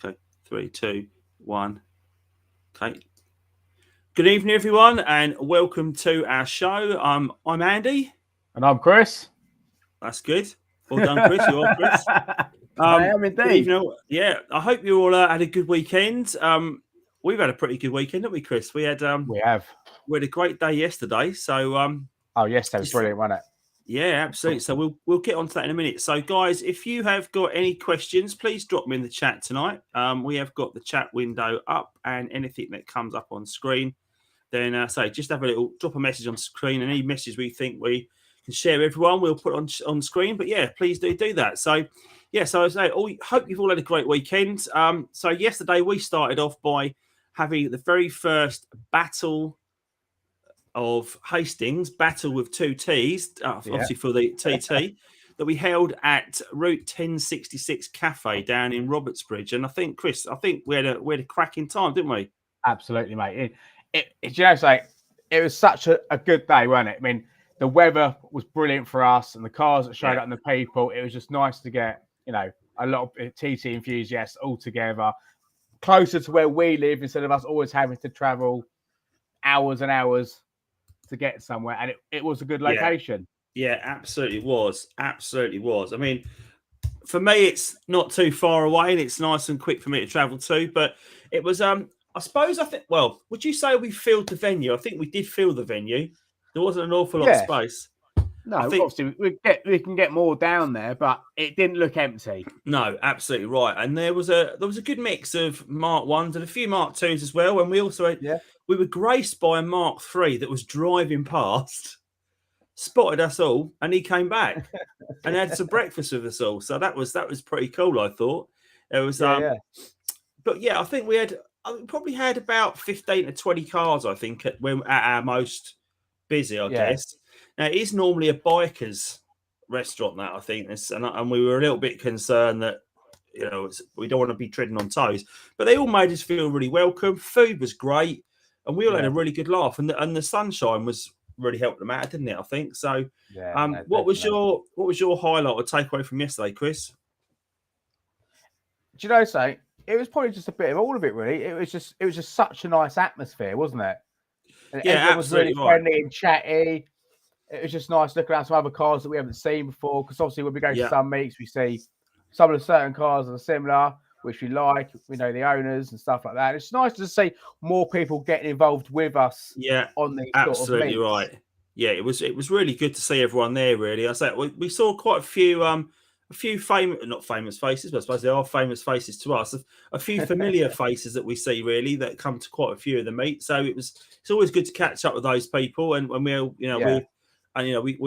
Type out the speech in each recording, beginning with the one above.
Okay, 3, 2, 1. Okay. Good evening, everyone, and welcome to our show. I'm Andy. And I'm Chris. That's good. Well done, Chris. You are Chris. I am indeed. Good evening. Yeah, I hope you all had a good weekend. We've had a pretty good weekend, haven't we, Chris? We had a great day yesterday. So yesterday was brilliant, wasn't it? Yeah, absolutely. So we'll get onto that in a minute. So, guys, if you have got any questions, please drop them in the chat tonight. We have got the chat window up, and anything that comes up on screen, then just have drop a message on screen, and any message we think we can share with everyone, we'll put on screen. But yeah, please do that. So yeah, so I say, hope you've all had a great weekend. So yesterday we started off by having the very first battle of Hastings, battle with two T's, obviously for the TT, that we held at Route 1066 Cafe down in Robertsbridge. And I think, Chris, we had a cracking time, didn't we? Absolutely, mate. It was such a good day, wasn't it? I mean, the weather was brilliant for us, and the cars that showed up and the people. It was just nice to get, a lot of TT enthusiasts all together, closer to where we live, instead of us always having to travel hours and hours to get somewhere. And it was a good location. Yeah, absolutely was. Absolutely was. I mean, for me, it's not too far away, and it's nice and quick for me to travel to. But it was, I think, well, would you say we filled the venue? I think we did fill the venue. There wasn't an awful lot of space. No, obviously we can get more down there, but it didn't look empty. No, absolutely right. And there was a good mix of Mark 1s and a few Mark 2s as well. And we also we were graced by a Mark 3 that was driving past, spotted us all, and he came back and had some breakfast with us all. So that was pretty cool, I thought. It was but yeah, I think we probably had about 15 to 20 cars, I think, at our most busy, I guess. Now, it is normally a biker's restaurant, that I think, and we were a little bit concerned that, we don't want to be treading on toes. But they all made us feel really welcome. Food was great, and we all had a really good laugh. And the sunshine was really helped them out, didn't it? I think so. What was your highlight or takeaway from yesterday, Chris? Do you know, it was probably just a bit of all of it, really. It was just such a nice atmosphere, wasn't it? And everyone was really friendly and chatty. It was just nice looking at some other cars that we haven't seen before, because obviously when we go to some meets, we see some of the certain cars that are similar, which we like. We know the owners and stuff like that. It's nice to see more people getting involved with us. On these absolutely sort of right. Yeah, it was really good to see everyone there. Really, I say we saw quite a few not famous faces, but I suppose they are famous faces to us. A few familiar faces that we see, really, that come to quite a few of the meets. So it's always good to catch up with those people, and when we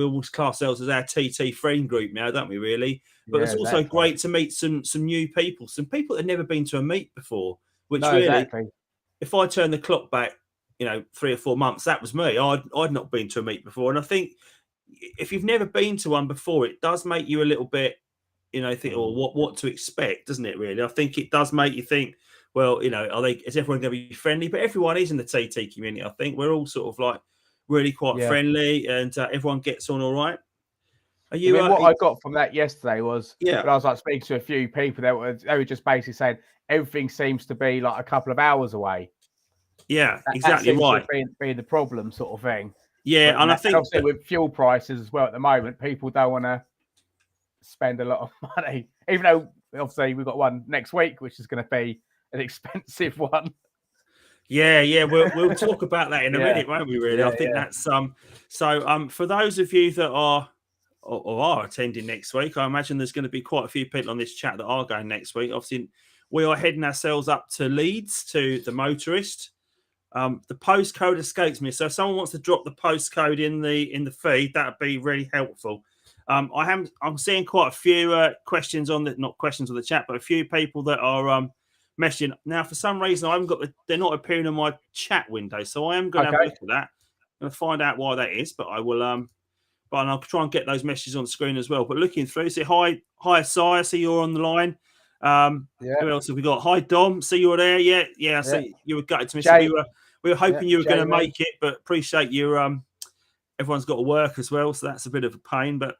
almost class ourselves as our TT friend group now, don't we? Really, but it's also great to meet some new people, some people that have never been to a meet before. Which if I turn the clock back, 3 or 4 months, that was me. I'd not been to a meet before, and I think if you've never been to one before, it does make you a little bit, think, what to expect, doesn't it? Really, I think it does make you think, well, is everyone going to be friendly? But everyone is in the TT community. I think we're all sort of like really quite friendly, and everyone gets on all right. What I got from that yesterday was, when I was speaking to a few people, they were just basically saying everything seems to be like a couple of hours away. Yeah, exactly right. Being the problem, sort of thing. Yeah, and I think obviously with fuel prices as well at the moment, people don't want to spend a lot of money, even though obviously we've got one next week, which is going to be an expensive one. Yeah, we'll talk about that in a minute, won't we? Really, I think that's So for those of you that are attending next week, I imagine there's going to be quite a few people on this chat that are going next week. Obviously, we are heading ourselves up to Leeds to the Motorist. The postcode escapes me, so if someone wants to drop the postcode in the feed, that'd be really helpful. I'm seeing quite a few questions on not questions on the chat, but a few people that are messaging now. For some reason, I haven't got they're not appearing on my chat window, so I am going to have a look at that and find out why that is. But I will but I'll try and get those messages on the screen as well. But looking through, say hi, Si, I see you're on the line. Who else have we got? Hi, Dom. See you're there. Yeah. I see you were gutted to miss it. We were hoping you were going to make it, but appreciate you. Everyone's got to work as well, so that's a bit of a pain. But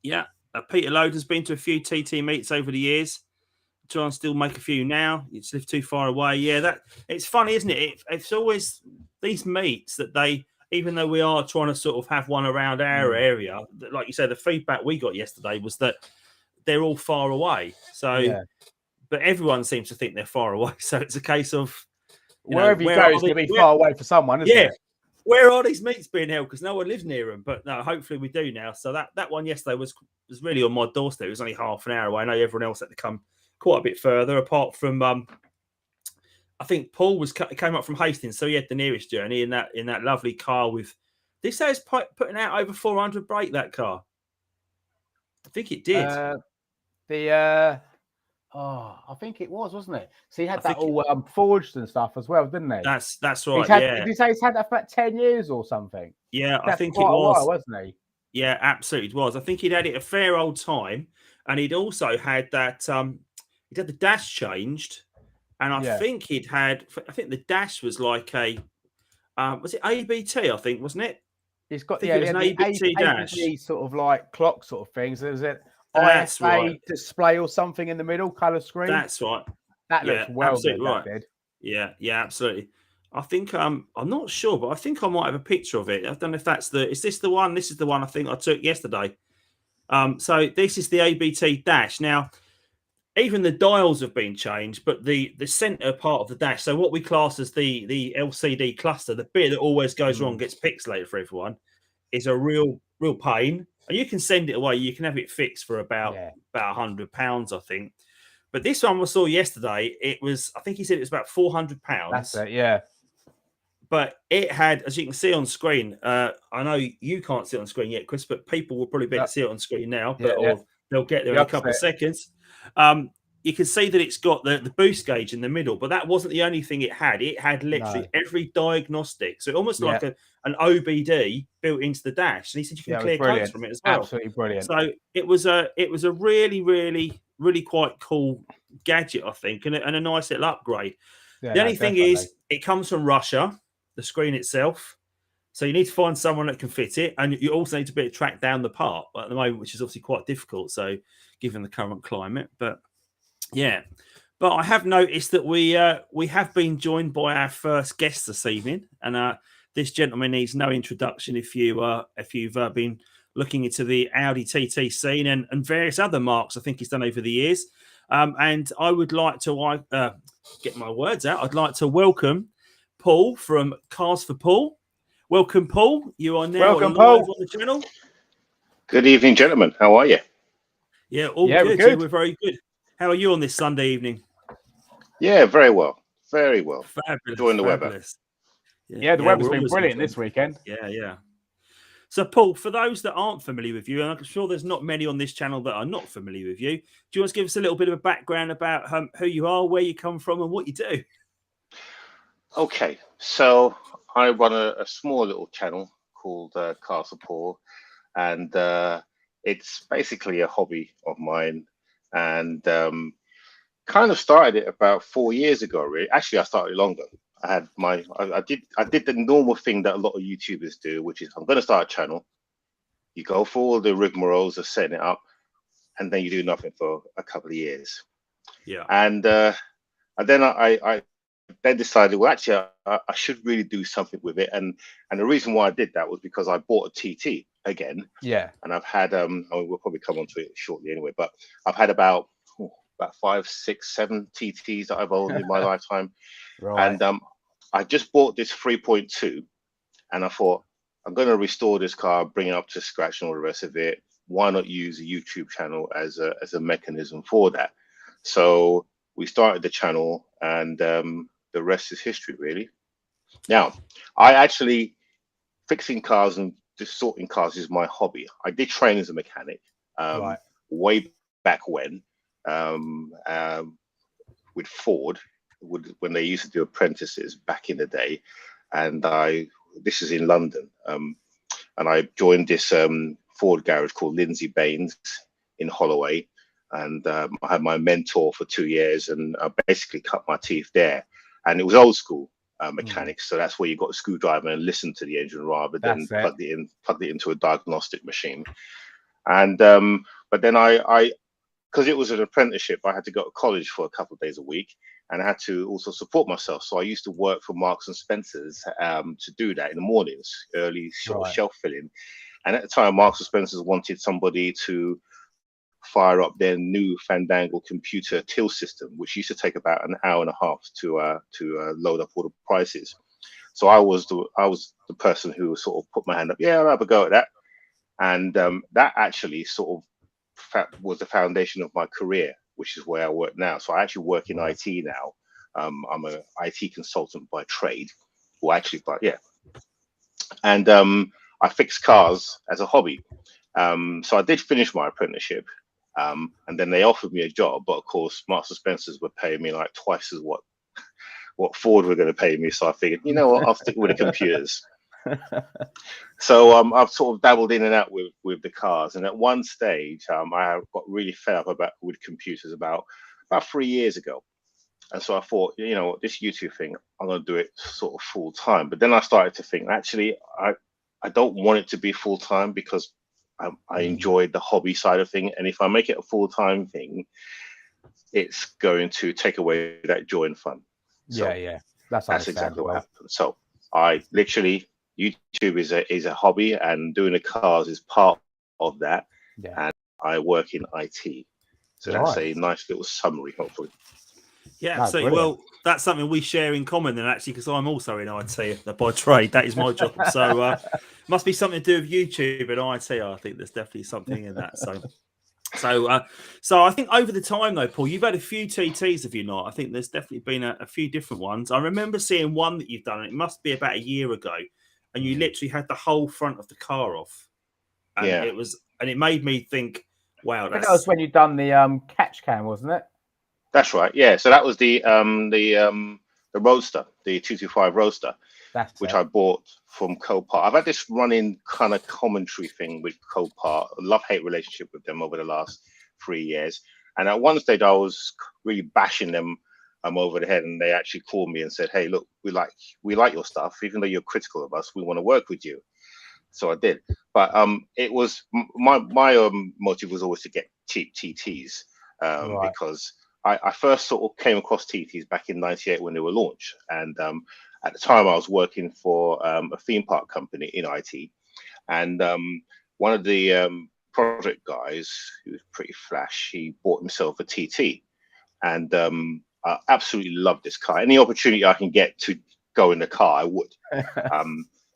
yeah, Peter Loder's been to a few TT meets over the years. try and still make a few now. You just live too far away. Yeah, it's funny, isn't it? It's always these meets that they, even though we are trying to sort of have one around our area, like you said, the feedback we got yesterday was that they're all far away. So, but everyone seems to think they're far away. So it's a case of wherever you go, it's going to be far away for someone, isn't it? Where are these meets being held? Because no one lives near them. But no, hopefully we do now. So that one yesterday was really on my doorstep. It was only half an hour away. I know everyone else had to come quite a bit further. Apart from, I think Paul came up from Hastings, so he had the nearest journey in that lovely car with. Did it say it's putting out over 400 brake, that car? I think it did. I think it was, wasn't it? So he had that all forged and stuff as well, didn't he? That's right. Did he say he's had that for about 10 years or something? Yeah, I think it was. A while, wasn't he? Yeah, absolutely it was. I think he'd had it a fair old time, and he'd also had that. He'd had the dash changed, and I think he'd had. I think the dash was like a. Was it ABT? I think, wasn't it? He's got it was an ABT dash, sort of like clock sort of things. There's an IFA display or something in the middle, color screen. That's right. That looks well good. Right. That did. Yeah, absolutely. I think I'm not sure, but I think I might have a picture of it. I don't know if that's is this the one? This is the one I think I took yesterday. So this is the ABT dash. Now, even the dials have been changed, but the center part of the dash, so what we class as the LCD cluster, the bit that always goes wrong, gets pixelated for everyone, is a real pain. And you can send it away. You can have it fixed for about £100, I think. But this one we saw yesterday, I think he said it was about £400. That's it, yeah. But it had, as you can see on screen, I know you can't see it on screen yet, Chris, but people will probably be able to see it on screen now, or they'll get there in a couple of seconds. You can see that it's got the boost gauge in the middle, but that wasn't the only thing it had. It had literally every diagnostic. So almost like an OBD built into the dash. And he said you can clear codes from it as well. Absolutely brilliant. So it was a really, really, really quite cool gadget, I think, and a nice little upgrade. Yeah, the only thing is it comes from Russia, the screen itself. So you need to find someone that can fit it. And you also need to be able to track down the part at the moment, which is obviously quite difficult. So given the current climate, but I have noticed that we have been joined by our first guest this evening. And this gentleman needs no introduction if you've been looking into the Audi TT scene and various other marks I think he's done over the years. And I would like to get my words out. I'd like to welcome Paul from Cars4Paul. Welcome, Paul. You are now live on the channel. Good evening, gentlemen. How are you? Yeah, all good. We're good. We're very good. How are you on this Sunday evening? Yeah, very well. Very well. Fabulous. Enjoying the weather. Yeah, the weather's been brilliant this weekend. Yeah. So, Paul, for those that aren't familiar with you, and I'm sure there's not many on this channel that are not familiar with you, do you want to give us a little bit of a background about who you are, where you come from, and what you do? Okay, so I run a small little channel called Cars4paul, and it's basically a hobby of mine, and kind of started it about 4 years ago. Really, actually, I started longer. I did the normal thing that a lot of YouTubers do, which is I'm going to start a channel. You go for all the rigmaroles of setting it up, and then you do nothing for a couple of years. Yeah, and then I then decided, well, actually, I should really do something with it. And the reason why I did that was because I bought a TT again. Yeah. And I've had, we'll probably come on to it shortly anyway, but I've had about 5, 6, 7 TTs that I've owned in my lifetime. Right. And I just bought this 3.2, and I thought, I'm going to restore this car, bring it up to scratch and all the rest of it. Why not use a YouTube channel as a mechanism for that? So we started the channel, and the rest is history, really. Now, I actually, fixing cars and just sorting cars is my hobby. I did train as a mechanic way back when with Ford, when they used to do apprentices back in the day. And this is in London. And I joined this Ford garage called Lindsay Baines in Holloway. And I had my mentor for 2 years, and I basically cut my teeth there. And it was old school mechanics, so that's where you got a screwdriver and listen to the engine rather than plug it into a diagnostic machine. And but then I because it was an apprenticeship, I had to go to college for a couple of days a week, and I had to also support myself. So I used to work for Marks and Spencer's to do that in the mornings, early sort of shelf filling. And at the time, Marks and Spencer's wanted somebody to fire up their new Fandangle computer till system, which used to take about an hour and a half to load up all the prices. So I was the person who sort of put my hand up. Yeah, I'll have a go at that. And that actually sort of was the foundation of my career, which is where I work now. So I actually work in IT now. I'm an IT consultant by trade, or actually, but yeah. And I fix cars as a hobby. So I did finish my apprenticeship, and then they offered me a job. But of course, Marks and Spencer's were paying me like twice as what Ford were going to pay me. So I figured, you know what, I'll stick with the computers. So I've sort of dabbled in and out with the cars. And at one stage, I got really fed up with computers about 3 years ago. And so I thought, you know, this YouTube thing, I'm going to do it sort of full time. But then I started to think, actually, I don't want it to be full time, because I enjoyed the hobby side of thing. And if I make it a full time thing, it's going to take away that joy and fun. So yeah, that's exactly what happened. So I literally, YouTube is a hobby, and doing the cars is part of that. Yeah. And I work in IT. So that's a nice little summary, hopefully. Yeah, absolutely. Well, that's something we share in common then, actually, because I'm also in IT by trade. That is my job. So must be something to do with YouTube and IT. I think there's definitely something in that. So I think over the time, though, Paul, you've had a few TTs, have you not? I think there's definitely been a few different ones. I remember seeing one that you've done, and it must be about a year ago, and you literally had the whole front of the car off. And it made me think, wow. That was when you'd done the catch cam, wasn't it? That's right. Yeah. So that was the Roadster, the 225 Roadster, which I bought from Copart. I've had this running kind of commentary thing with Copart, a love-hate relationship with them over the last 3 years. And at one stage, I was really bashing them over the head, and they actually called me and said, "Hey, look, we like your stuff, even though you're critical of us. We want to work with you." So I did. But it was my motive was always to get cheap TTs because I first sort of came across TTs back in '98 when they were launched. And at the time, I was working for a theme park company in IT. And one of the project guys, who was pretty flash, he bought himself a TT. And I absolutely loved this car. Any opportunity I can get to go in the car, I would.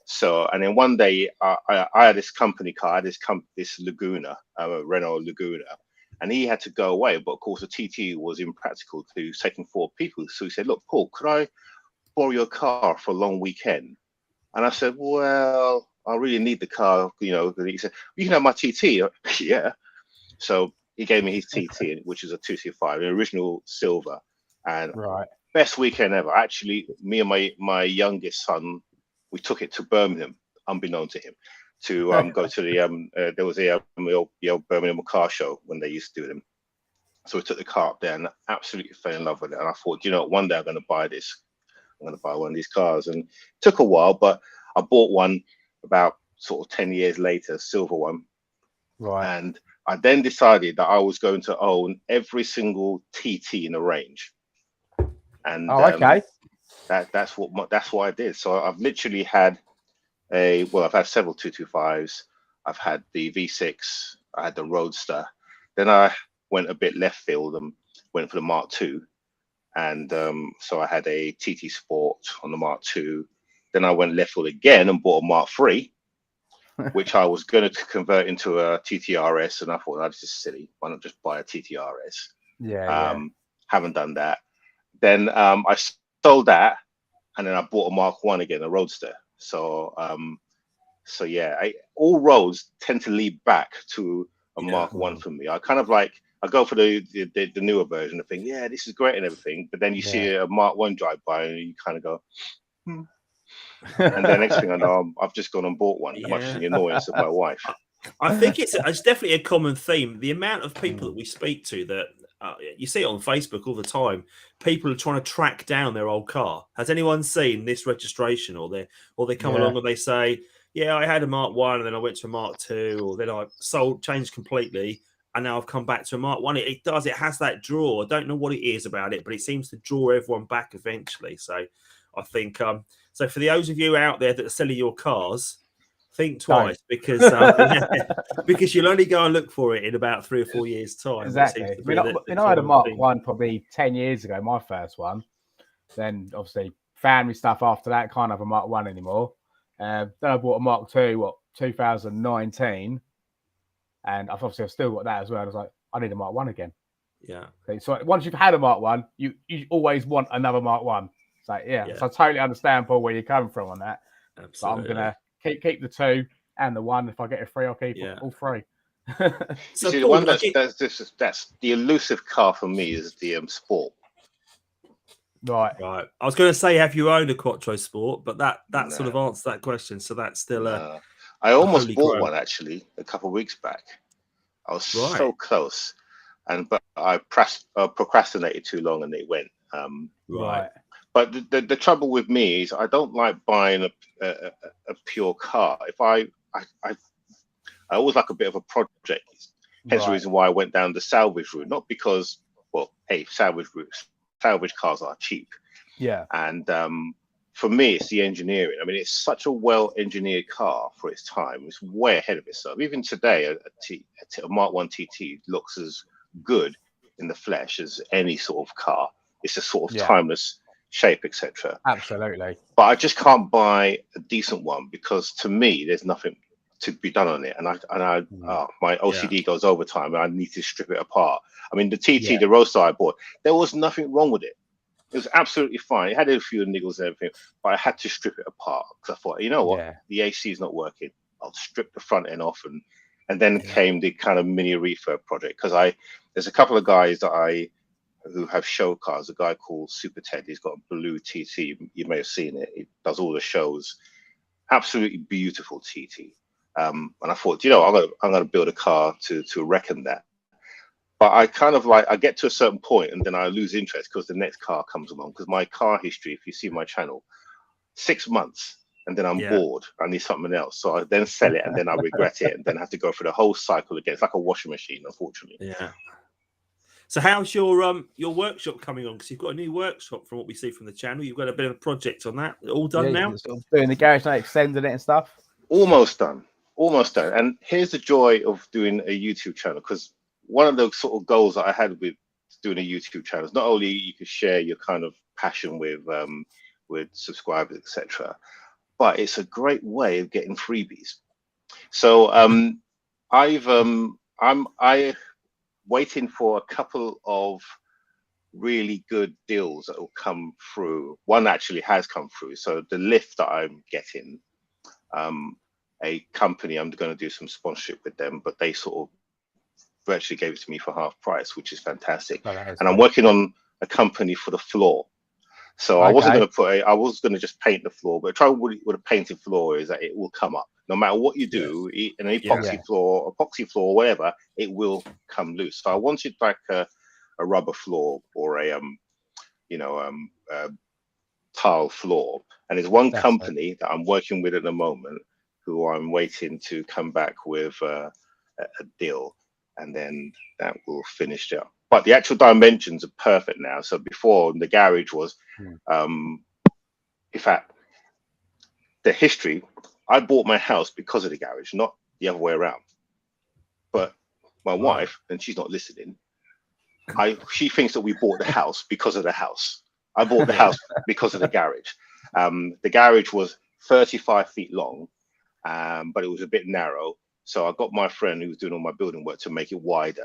So, and then one day I had this company car, this Laguna, Renault Laguna. And he had to go away, but of course the TT was impractical to taking 4 people. So he said, "Look, Paul, could I borrow your car for a long weekend?" And I said, "Well, I really need the car, you know." He said, "You can have my TT." Yeah. So he gave me his TT, which is a 225, the original silver, and best weekend ever. Actually, me and my youngest son, we took it to Birmingham, unbeknown to him, to go to the there was the old Birmingham car show when they used to do them. So we took the car up there and absolutely fell in love with it. And I thought, you know, one day I'm going to buy this. I'm going to buy one of these cars. And it took a while, but I bought one about sort of 10 years later, silver one. Right. And I then decided that I was going to own every single TT in the range. And that's what I did. So I've literally had I've had several 225s. I've had the V6. I had the Roadster. Then I went a bit left field and went for the Mark II. And so I had a TT Sport on the Mark II. Then I went left field again and bought a Mark III, which I was going to convert into a TTRS. And I thought, oh, this is silly. Why not just buy a TTRS? Haven't done that. Then I sold that. And then I bought a Mark I again, a Roadster. So, all roads tend to lead back to a Mark I for me. I kind of I go for the newer version and think, yeah, this is great and everything. But then you see a Mark I drive by and you kind of go, And the next thing I know, I've just gone and bought one, much to the annoyance of my wife. I think it's definitely a common theme. The amount of people that we speak to that you see it on Facebook all the time. People are trying to track down their old car. Has anyone seen this registration? Or they come along and they say, "Yeah, I had a Mark I, and then I went to a Mark II, or then I changed completely, and now I've come back to a Mark 1. It does. It has that draw. I don't know what it is about it, but it seems to draw everyone back eventually. So I think so for those of you out there that are selling your cars, think twice because because you'll only go and look for it in about 3 or 4 years' time. Exactly. I had a Mark 1 probably 10 years ago, my first one. Then obviously family stuff after that, can't have a Mark 1 anymore. Then I bought a Mark 2, 2019. And I've still got that as well. I was like, I need a Mark 1 again. Yeah. Okay, so once you've had a Mark 1, you always want another Mark 1. It's like, so I totally understand, Paul, where you're coming from on that. Absolutely. So I'm going to keep the 2 and the 1. If I get a 3, I'll keep all 3. So see, Paul, the one that's the elusive car for me is the Sport. Right. I was going to say, have you owned a Quattro Sport? But that sort of answers that question. So that's still I almost bought one actually a couple of weeks back. I was so close, but I procrastinated too long and it went. Right. But the trouble with me is I don't like buying a pure car. If I always like a bit of a project. Hence the reason why I went down the salvage route. Not because, salvage cars are cheap. Yeah. And for me, it's the engineering. I mean, it's such a well-engineered car for its time. It's way ahead of itself. Even today, a Mark 1 TT looks as good in the flesh as any sort of car. It's a sort of timeless shape, etc. Absolutely. But I just can't buy a decent one because to me, there's nothing to be done on it. And my OCD goes overtime and I need to strip it apart. I mean, the TT, the Roadster I bought, there was nothing wrong with it. It was absolutely fine. It had a few niggles and everything, but I had to strip it apart because I thought, you know what, the AC is not working. I'll strip the front end off, and then came the kind of mini refurb project because there's a couple of guys who have show cars. A guy called Super Ted, he's got a blue TT. You may have seen it. He does all the shows. Absolutely beautiful TT. And I thought, I'm gonna build a car to reckon that. But I kind of I get to a certain point and then I lose interest because the next car comes along. Because my car history, if you see my channel, 6 months and then I'm bored. I need something else. So I then sell it and then I regret it and then have to go through the whole cycle again. It's like a washing machine, unfortunately. Yeah. So how's your workshop coming on? Because you've got a new workshop from what we see from the channel. You've got a bit of a project on that. All done now? Sort of doing the garage now, extending it and stuff. Almost done. And here's the joy of doing a YouTube channel, because one of the sort of goals that I had with doing a YouTube channel is not only you can share your kind of passion with subscribers, etc., but it's a great way of getting freebies. So I'm waiting for a couple of really good deals that will come through. One actually has come through. So the lift that I'm getting, a company, I'm going to do some sponsorship with them, but they sort of virtually gave it to me for half price, which is fantastic. And I'm working on a company for the floor. So I wasn't going to I was going to just paint the floor, but the trouble with a painted floor is that it will come up. No matter what you do, an epoxy floor, whatever, it will come loose. So I wanted like a rubber floor or a tile floor. And there's one company that I'm working with at the moment who I'm waiting to come back with a deal, and then that will finish it. But the actual dimensions are perfect now. So before, the garage was, in fact, the history, I bought my house because of the garage, not the other way around. But my wife, and she's not listening, she thinks that we bought the house because of the house. I bought the house because of the garage. The garage was 35 feet long, but it was a bit narrow. So I got my friend who was doing all my building work to make it wider.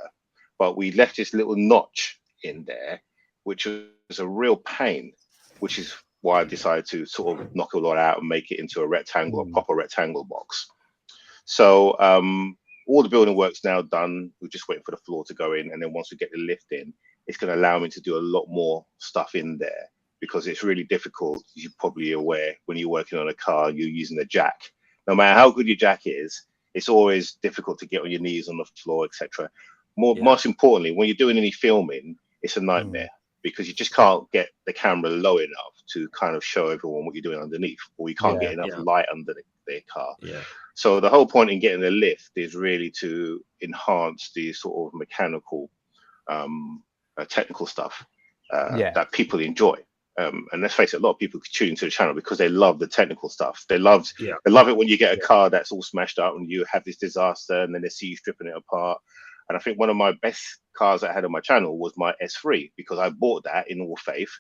But we left this little notch in there, which was a real pain, which is why I decided to sort of knock a lot out and make it into a rectangle, a proper rectangle box. So all the building work's now done. We're just waiting for the floor to go in. And then once we get the lift in, it's going to allow me to do a lot more stuff in there, because it's really difficult, as you're probably aware, when you're working on a car, you're using a jack. No matter how good your jack is, it's always difficult to get on your knees on the floor, etc. Most importantly, when you're doing any filming, it's a nightmare because you just can't get the camera low enough to kind of show everyone what you're doing underneath, or you can't get enough light their car. Yeah. So the whole point in getting a lift is really to enhance the sort of mechanical, technical stuff that people enjoy. And let's face it, a lot of people tune into the channel because they love the technical stuff. They love it when you get a car that's all smashed up and you have this disaster, and then they see you stripping it apart. And I think one of my best cars I had on my channel was my S3, because I bought that in all faith.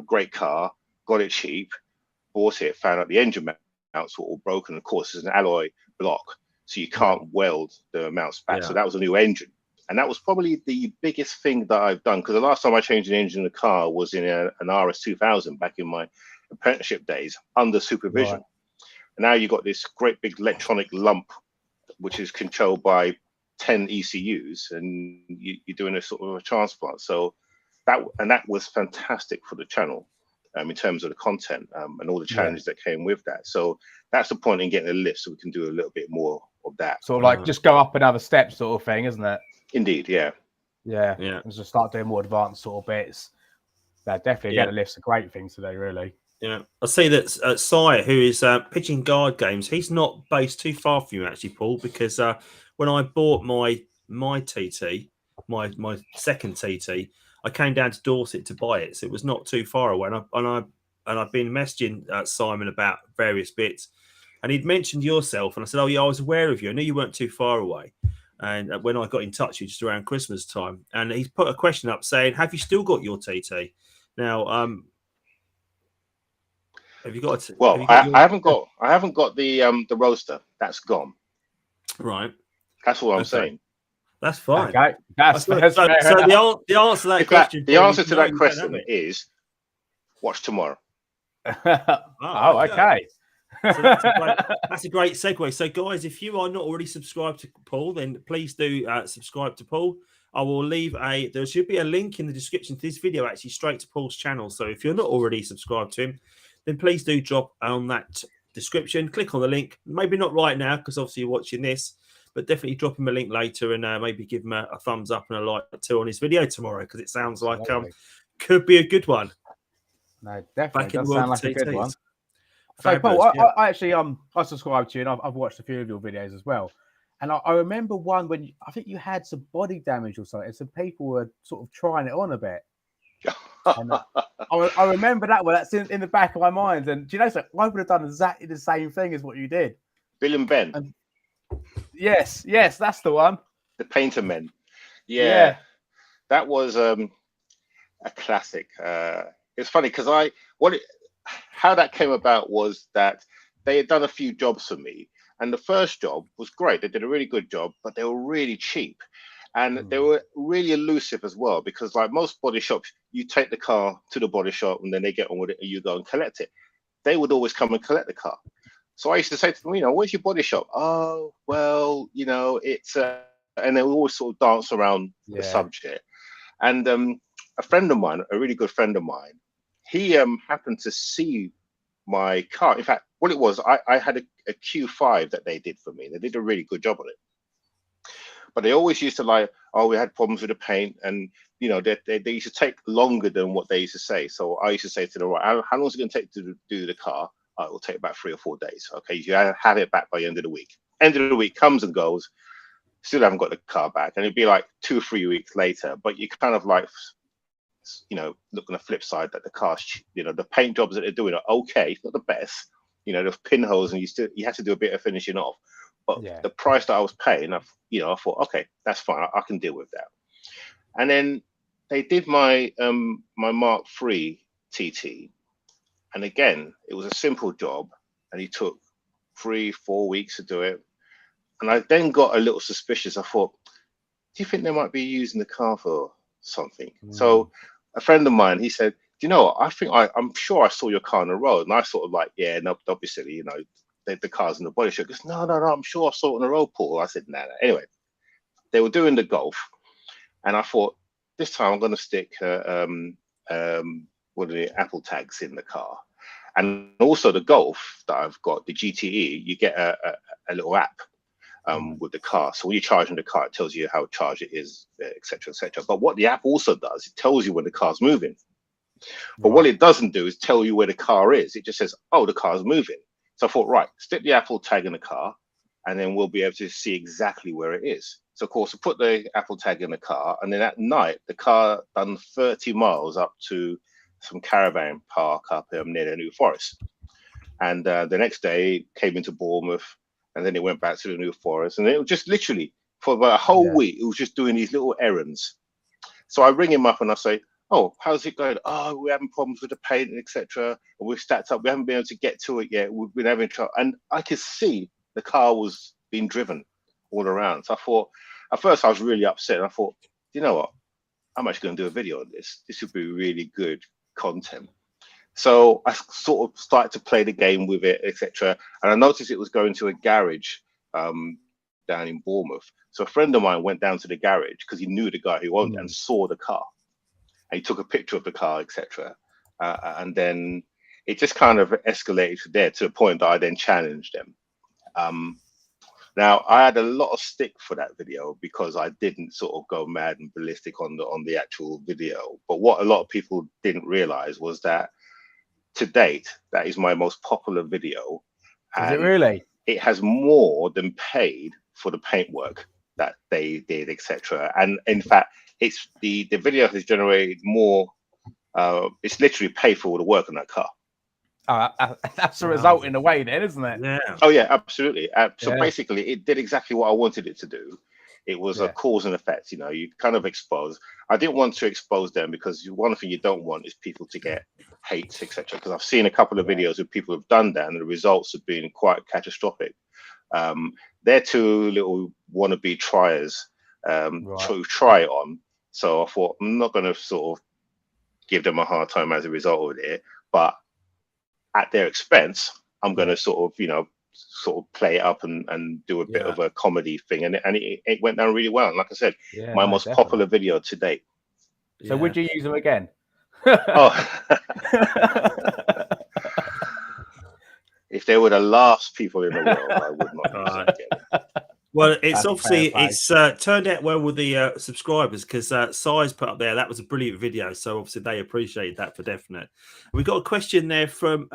Great car, got it cheap, bought it, found out the engine mounts were all broken. Of course, it's an alloy block, so you can't weld the mounts back. So that was a new engine. And that was probably the biggest thing that I've done, because the last time I changed an engine in the car was in an RS2000 back in my apprenticeship days under supervision. And now you've got this great big electronic lump, which is controlled by 10 ECUs, and you're doing a sort of a transplant. So that was fantastic for the channel in terms of the content and all the challenges that came with that. So that's the point in getting a lift, so we can do a little bit more of that. Sort of like just go up another step sort of thing, isn't it? Indeed, yeah. And just start doing more advanced sort of bits. Definitely getting a lift's a great thing today, really. Yeah, I see that Sire, who is pitching guard games, he's not based too far from you actually, Paul, because when I bought my TT, my second TT, I came down to Dorset to buy it, so it was not too far away. And I've been messaging Simon about various bits, and he'd mentioned yourself, and I said, "Oh yeah, I was aware of you. I knew you weren't too far away." And when I got in touch with you just around Christmas time, and he's put a question up saying, "Have you still got your TT?" Now, have you got? I haven't got the Roadster. That's gone. Right. That's all I'm saying. That's fine. Okay. That's so the answer to that question. The answer to that question is watch tomorrow. Okay. So that's a great segue. So, guys, if you are not already subscribed to Paul, then please do subscribe to Paul. I will leave there should be a link in the description to this video, actually, straight to Paul's channel. So if you're not already subscribed to him, then please do drop on that description. Click on the link. Maybe not right now, because obviously you're watching this, but definitely drop him a link later and maybe give him a thumbs up and a like too on his video tomorrow, because it sounds like could be a good one. No, definitely does sound like a good one. So, Fabulous, Paul, I actually I subscribed to you, and I've watched a few of your videos as well. And I remember one when I think you had some body damage or something, and some people were sort of trying it on a bit. And, I remember that one. That's in the back of my mind. And do you know, so I would have done exactly the same thing as what you did. Bill and Ben. And, yes, that's the one. The Painter Men. Yeah. That was a classic. It's funny because how that came about was that they had done a few jobs for me, and the first job was great. They did a really good job, but they were really cheap, and they were really elusive as well, because like most body shops, you take the car to the body shop and then they get on with it and you go and collect it. They would always come and collect the car. So I used to say to them, where's your body shop? Oh, well, it's and they would always sort of dance around the subject. And a friend of mine, a really good friend of mine, he happened to see my car. In fact, what it was, I had a Q5 that they did for me. They did a really good job on it. But they always used to we had problems with the paint, and they used to take longer than what they used to say. So I used to say to them, right, how long is it going to take to do the car? It will take about 3 or 4 days. Okay, you have it back by the end of the week. End of the week comes and goes, still haven't got the car back, and it'd be like 2 or 3 weeks later. But you kind of look on the flip side that the cars, the paint jobs that they're doing are okay, not the best. There's pinholes, and you have to do a bit of finishing off. But the price that I was paying, I thought, okay, that's fine. I can deal with that. And then they did my my Mark III TT, and again, it was a simple job, and it took 3-4 weeks to do it. And I then got a little suspicious. I thought, do you think they might be using the car for something? So a friend of mine, he said, I'm sure I saw your car on the road. And I sort of no, don't be silly, the car's in the body shop. He goes, no, I'm sure I saw it on the road, Paul. I said, no. Anyway, they were doing the Golf, and I thought, this time I'm going to stick one of the Apple tags in the car. And also the Golf that I've got, the GTE, you get a little app with the car. So when you're charging the car, it tells you how charged it is, etc., etc. But what the app also does, it tells you when the car's moving. But what it doesn't do is tell you where the car is. It just says, oh, the car's moving. So I thought, right, stick the Apple tag in the car, and then we'll be able to see exactly where it is. So of course, I put the Apple tag in the car, and then at night, the car done 30 miles up to some caravan park up near the New Forest. And the next day came into Bournemouth, and then it went back to the New Forest, and it was just literally for about a whole week, it was just doing these little errands. So I ring him up and I say, "Oh, how's it going? Oh, we're having problems with the paint, etc. We've stacked up. We haven't been able to get to it yet. We've been having trouble." And I could see the car was being driven all around. So I thought, at first I was really upset. And I thought, you know what? I'm actually going to do a video on this. This would be really good content. So I sort of started to play the game with it, etc. And I noticed it was going to a garage down in Bournemouth. So a friend of mine went down to the garage because he knew the guy who owned it and saw the car. And he took a picture of the car, etc. And then it just kind of escalated there to the point that I then challenged them. Now I had a lot of stick for that video because I didn't sort of go mad and ballistic on the actual video. But what a lot of people didn't realize was that to date, that is my most popular video. Is it really? It has more than paid for the paintwork that they did, etc. And in fact, it's the video has generated more. It's literally paid for all the work on that car. That's a result in a way, then, isn't it? Yeah. Oh yeah, absolutely. So basically, it did exactly what I wanted it to do. It was a cause and effect. You know, you kind of expose. I didn't want to expose them because one thing you don't want is people to get hate, etc. Because I've seen a couple of videos where people have done that, and the results have been quite catastrophic. They're two little wannabe triers to try it on. So I thought I'm not going to sort of give them a hard time as a result of it, but at their expense, I'm going to sort of play it up and do a bit of a comedy thing, and it went down really well. And like I said, my most popular video to date. So would you use them again? Oh, if they were the last people in the world, I would not use them again. Well, it's obviously turned out well with the subscribers because Size put up there. That was a brilliant video, so obviously they appreciate that for definite. We got a question there from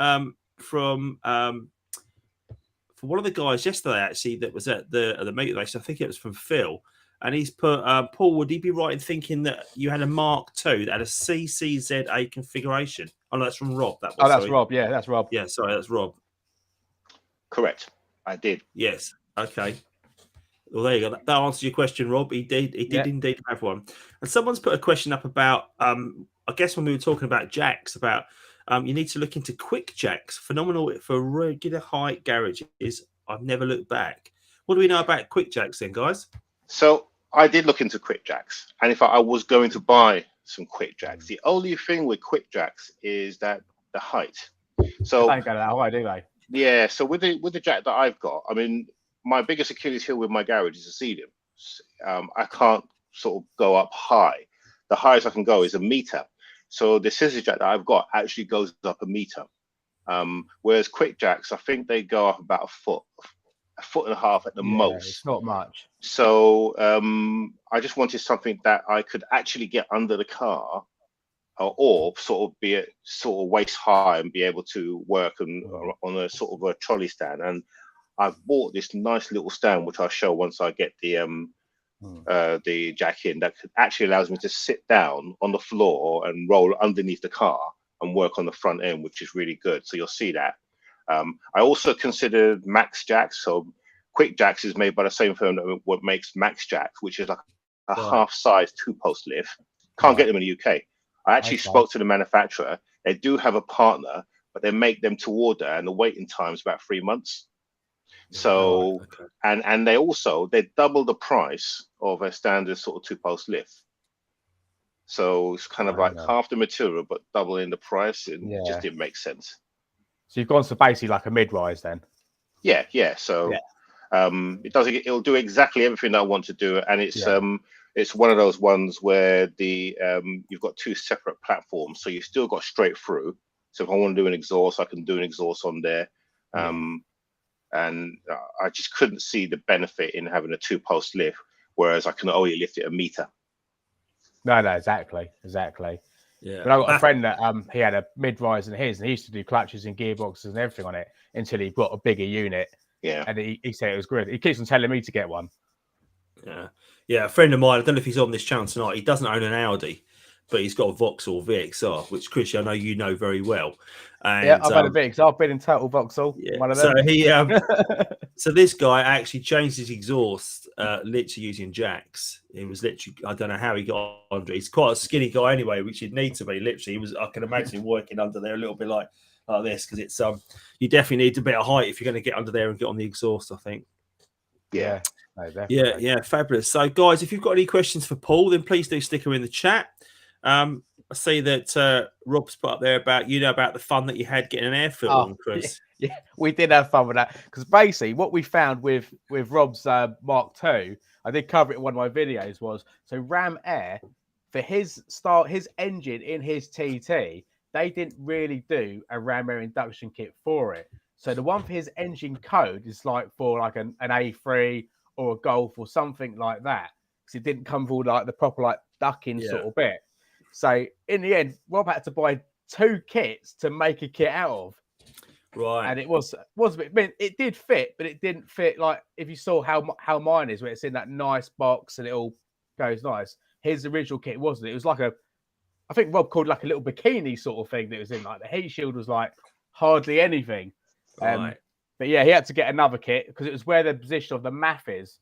one of the guys yesterday actually that was at the meet race. I think it was from Phil, and he's put, Paul, would he be right in thinking that you had a Mark II that had a CCZA configuration? Oh, no, that's from Rob. That was, that's Rob. Yeah, that's Rob. Yeah, sorry, that's Rob. Correct, I did. Yes. Okay. Well, there you go. That answers your question, Rob. He did indeed have one. And someone's put a question up about, I guess when we were talking about jacks, about you need to look into Quickjacks, phenomenal for regular height garages. I've never looked back. What do we know about Quickjacks then, guys? So I did look into Quickjacks, and in fact, I was going to buy some Quickjacks. The only thing with Quickjacks is that the height. So they don't go that high, do they? Yeah. So with the jack that I've got, I mean, my biggest Achilles heel with my garage is the ceiling. I can't sort of go up high. The highest I can go is a meter. So the scissor jack that I've got actually goes up a meter. Whereas Quickjacks, I think they go up about a foot and a half at the most. It's not much. So I just wanted something that I could actually get under the car, or sort of be sort of waist high and be able to work on a sort of a trolley stand. And I've bought this nice little stand, which I'll show once I get the jack in, that actually allows me to sit down on the floor and roll underneath the car and work on the front end, which is really good. So you'll see that. I also considered Max Jacks. So Quickjacks is made by the same firm that what makes Max Jacks, which is like a half-size two-post lift. Can't get them in the UK. I actually spoke to the manufacturer. They do have a partner, but they make them to order, and the waiting time is about 3 months. So, and they double the price of a standard sort of two-post lift. So it's kind of like half the material, but doubling the price. It just didn't make sense. So you've gone to basically like a mid-rise then? Yeah. So it'll do exactly everything that I want to do, and it's one of those ones where you've got two separate platforms, so you've still got straight through. So if I want to do an exhaust, I can do an exhaust on there. And I just couldn't see the benefit in having a two-post lift, whereas I can only lift it a meter. No, exactly. Yeah. But I got a friend that he had a mid-rise in his, and he used to do clutches and gearboxes and everything on it until he got a bigger unit. Yeah. And he said it was good. He keeps on telling me to get one. Yeah. Yeah. A friend of mine, I don't know if he's on this channel tonight. He doesn't own an Audi, but he's got a Vauxhall VXR, which, Chris, I know you know very well. And, yeah, I've had a VXR. I've been in total Vauxhall. Yeah. One of them. So he, so this guy actually changed his exhaust, literally using jacks. He was literally, I don't know how he got under. He's quite a skinny guy anyway, which he'd need to be. Literally, he was. I can imagine him working under there a little bit like this, because it's you definitely need a bit of height if you're going to get under there and get on the exhaust, I think. Yeah. No, yeah, fabulous. So, guys, if you've got any questions for Paul, then please do stick them in the chat. I see that Rob's put up there about the fun that you had getting an Airfield on, Chris. Yeah, we did have fun with that, because basically what we found with Rob's Mark II, I did cover it in one of my videos, was so Ram Air, for his engine in his TT, they didn't really do a Ram Air induction kit for it. So the one for his engine code is like for like an A3 or a Golf or something like that, because it didn't come with all like the proper like ducking sort of bit. So in the end, Rob had to buy 2 kits to make a kit out of. Right. And it was a bit, it did fit, but it didn't fit like if you saw how mine is, where it's in that nice box and it all goes nice. His original kit wasn't. It was like I think Rob called like a little bikini sort of thing that was in. Like the heat shield was like hardly anything. Right. But yeah, he had to get another kit because it was where the position of the MAF is.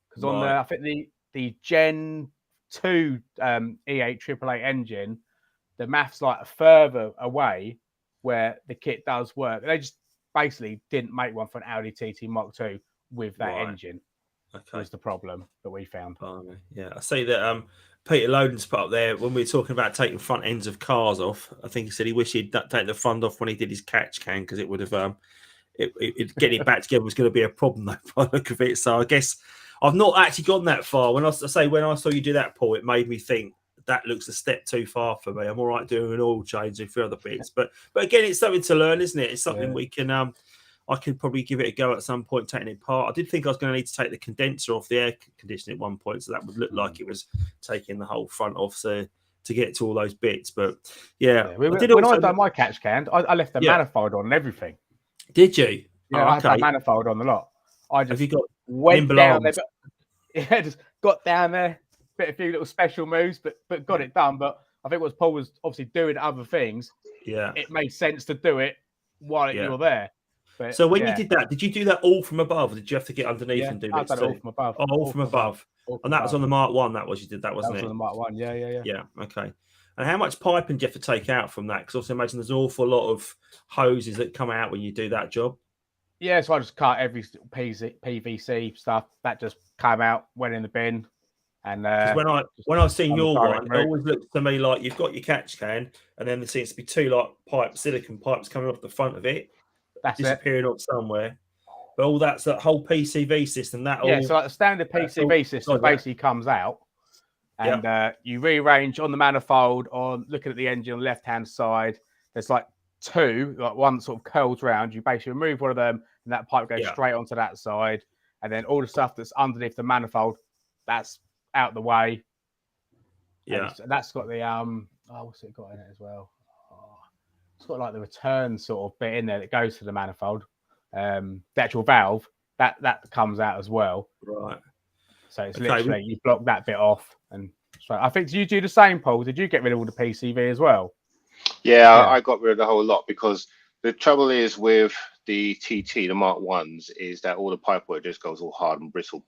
Because on I think the Gen 2 E8 888 engine, the MAF's like further away where the kit does work. They just basically didn't make one for an Audi TT Mark II with that engine. Okay. Was the problem that we found. Yeah, I see that Peter Loden's put up there when we were talking about taking front ends of cars off. I think he said he wished he'd taken the front off when he did his catch can, because it would have getting it back together was going to be a problem though, by the look of it. So I guess I've not actually gone that far. When I saw you do that, Paul, it made me think that looks a step too far for me. I'm all right doing an oil change and a few other bits, but again, it's something to learn, isn't it? It's something we can. I could probably give it a go at some point, taking it apart. I did think I was going to need to take the condenser off the air conditioning at one point, so that would look like it was taking the whole front off, so to get to all those bits. But when I done my catch can, I left the manifold on and everything. Did you? Yeah, I had that manifold on a lot. I just have you got went down there, just got down there, a few little special moves, but got it done. But I think what Paul was obviously doing other things. Yeah, it made sense to do it while you were there. But, so when you did that, did you do that all from above, or did you have to get underneath and do this? I did all from above. Oh, all from above. And that was on the Mark 1. That was you did that, wasn't it? On the Mark 1. Yeah. Yeah. Okay. And how much piping do you have to take out from that? Because also imagine there's an awful lot of hoses that come out when you do that job. Yeah, so I just cut every PVC stuff that just came out, went in the bin. And when I've seen your one, it always looks to me like you've got your catch can, and then there seems to be 2 like silicon pipes coming off the front of it, disappearing off somewhere. But all that whole PCV system, so like the standard PCV system basically comes out, and you rearrange on the manifold. On looking at the engine on the left-hand side, there's like 2, like one sort of curls round. You basically remove one of them, and that pipe goes straight onto that side, and then all the stuff that's underneath the manifold, that's out the way. And that's got the what's it got in it as well? It's got like the return sort of bit in there that goes to the manifold. The actual valve that comes out as well. Right. So it's literally you block that bit off, and so I think, did you do the same, Paul? Did you get rid of all the PCV as well? Yeah, I got rid of the whole lot, because the trouble is with the TT, the Mark 1s, is that all the pipework just goes all hard and brittle.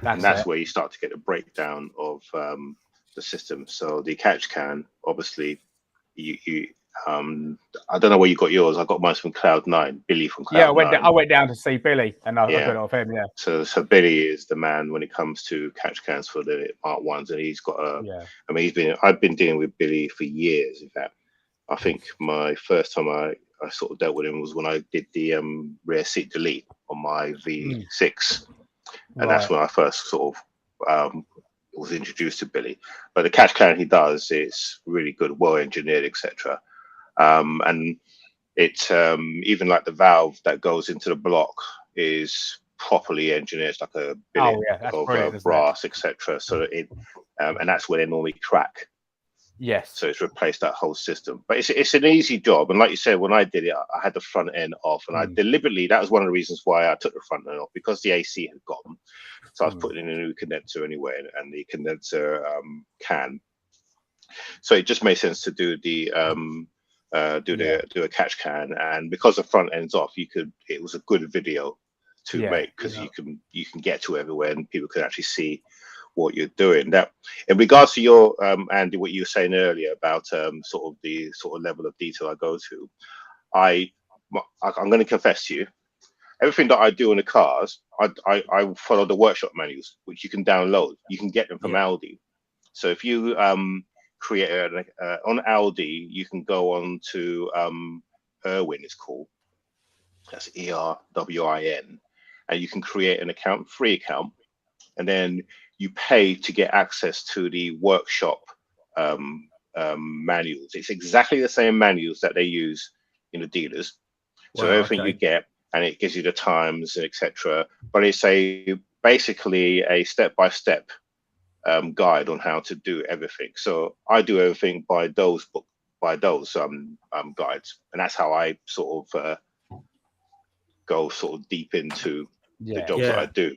That's where you start to get the breakdown of the system. So the catch can, obviously, you I don't know where you got yours. I got mine from Cloud9, Billy from Cloud9. Yeah, I went down to see Billy, and I got it off him. Yeah. So Billy is the man when it comes to catch cans for the Mark 1s, and he's got I mean, I've been dealing with Billy for years. In fact, I think my first time I sort of dealt with him was when I did the rear seat delete on my V6. And that's when I first sort of was introduced to Billy. But the catch can he does is really good, well engineered, etc. And it even like the valve that goes into the block is properly engineered. It's like a billet of brass, etc. So it and that's where they normally crack. Yes. So it's replaced that whole system. But it's an easy job. And like you said, when I did it, I had the front end off, and I deliberately, that was one of the reasons why I took the front end off, because the AC had gone. So I was putting in a new condenser anyway, and the condenser can. So it just made sense to do the do a catch can, and because the front end's off, it was a good video to make, because you can get to everywhere and people can actually see what you're doing. That, in regards to your Andy, what you were saying earlier about sort of the level of detail I go to, I'm going to confess to you, everything that I do in the cars, I follow the workshop manuals, which you can download. You can get them from Audi. So if you create on Audi, you can go on to Erwin, it's called. That's ERWIN, and you can create an account, free account, and then you pay to get access to the workshop manuals. It's exactly the same manuals that they use in the dealers. So everything you get, and it gives you the times, etc. But it's basically a step-by-step guide on how to do everything. So I do everything by those guides, and that's how I sort of go sort of deep into the jobs that I do.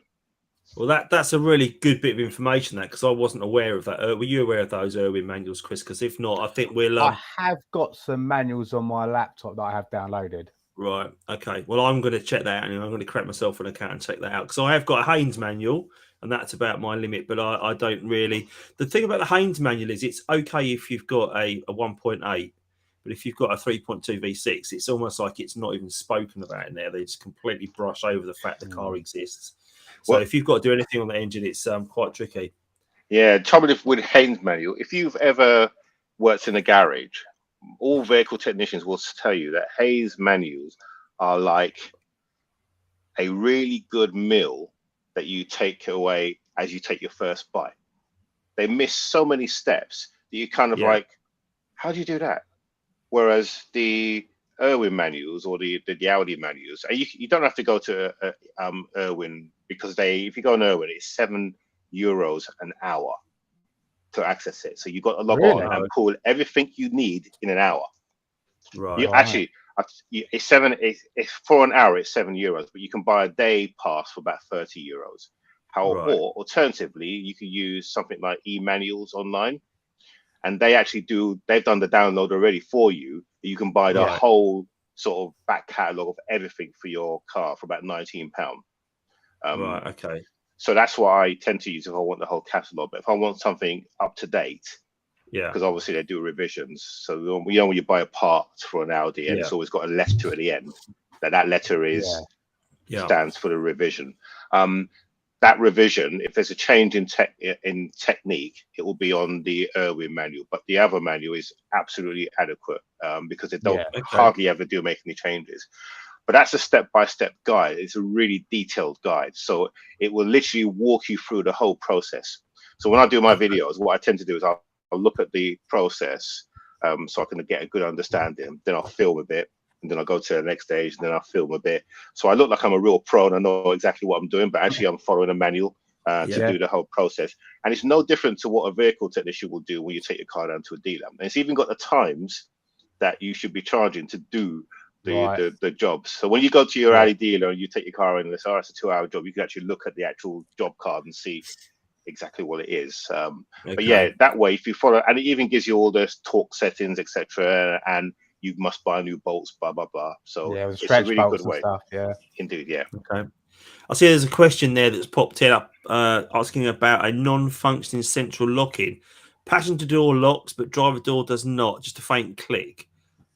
Well, that's a really good bit of information, that, because I wasn't aware of that. Were you aware of those Erwin manuals, Chris? Because if not, I think we'll. I have got some manuals on my laptop that I have downloaded. Right. Okay. Well, I'm going to check that out, and I'm going to create myself an account and check that out, because I have got a Haynes manual, and that's about my limit. But I don't really. The thing about the Haynes manual is it's okay if you've got a 1.8, but if you've got a 3.2 V6, it's almost like it's not even spoken about in there. They just completely brush over the fact the car exists. So if you've got to do anything on the engine, it's quite tricky. Yeah, trouble with Haynes manual, if you've ever worked in a garage, all vehicle technicians will tell you that Haynes manuals are like a really good meal that you take away as you take your first bite. They miss so many steps that you kind of like, how do you do that? Whereas the Erwin manuals or the Audi manuals, and you don't have to go to Erwin, because if you go on Erwin, it's €7 an hour to access it. So you've got to log on and pull everything you need in an hour. Right. Actually, it's for an hour, it's €7, but you can buy a day pass for about €30. Or alternatively, you can use something like e-manuals online, and they've done the download already for you. You can buy the whole sort of back catalogue of everything for your car for about £19. Right. Okay. So that's what I tend to use if I want the whole catalogue. But if I want something up to date, because obviously they do revisions. So when you buy a part for an Audi, and it's always got a letter at the end, that letter stands for the revision. That revision, if there's a change in technique, it will be on the Erwin manual, but the other manual is absolutely adequate because they don't hardly ever do make any changes. But that's a step-by-step guide. It's a really detailed guide, so it will literally walk you through the whole process. So when I do my videos, what I tend to do is I'll look at the process so I can get a good understanding. Then I'll film a bit, and then I'll go to the next stage, and then I'll film a bit. So I look like I'm a real pro and I know exactly what I'm doing, but actually I'm following a manual to do the whole process. And it's no different to what a vehicle technician will do when you take your car down to a dealer. And it's even got the times that you should be charging to do the jobs. So when you go to your Audi dealer and you take your car in and they say, it's a 2-hour job, you can actually look at the actual job card and see exactly what it is. But yeah, that way, if you follow, and it even gives you all the torque settings, etc., and you must buy new bolts, blah blah blah. So it's a really good way. Stuff, Indeed, Okay. I see there's a question there that's popped up asking about a non-functioning central locking. Passenger door locks, but driver door does not. Just a faint click.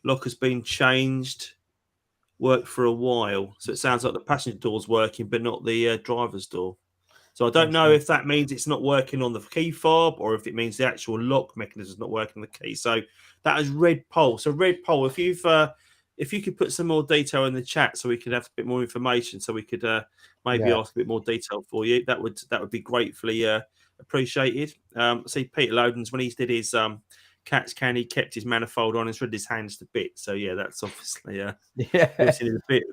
Lock has been changed. Worked for a while, so it sounds like the passenger door's working, but not the driver's door. So I don't know if that means it's not working on the key fob, or if it means the actual lock mechanism is not working on the key. So that is Red Pole. So Red Pole, if you could put some more detail in the chat, so we could have a bit more information, so we could maybe ask a bit more detail for you. That would be gratefully appreciated. See Peter Lodens, when he did his catch can, he kept his manifold on and shredded his hands to bits. So yeah, that's obviously a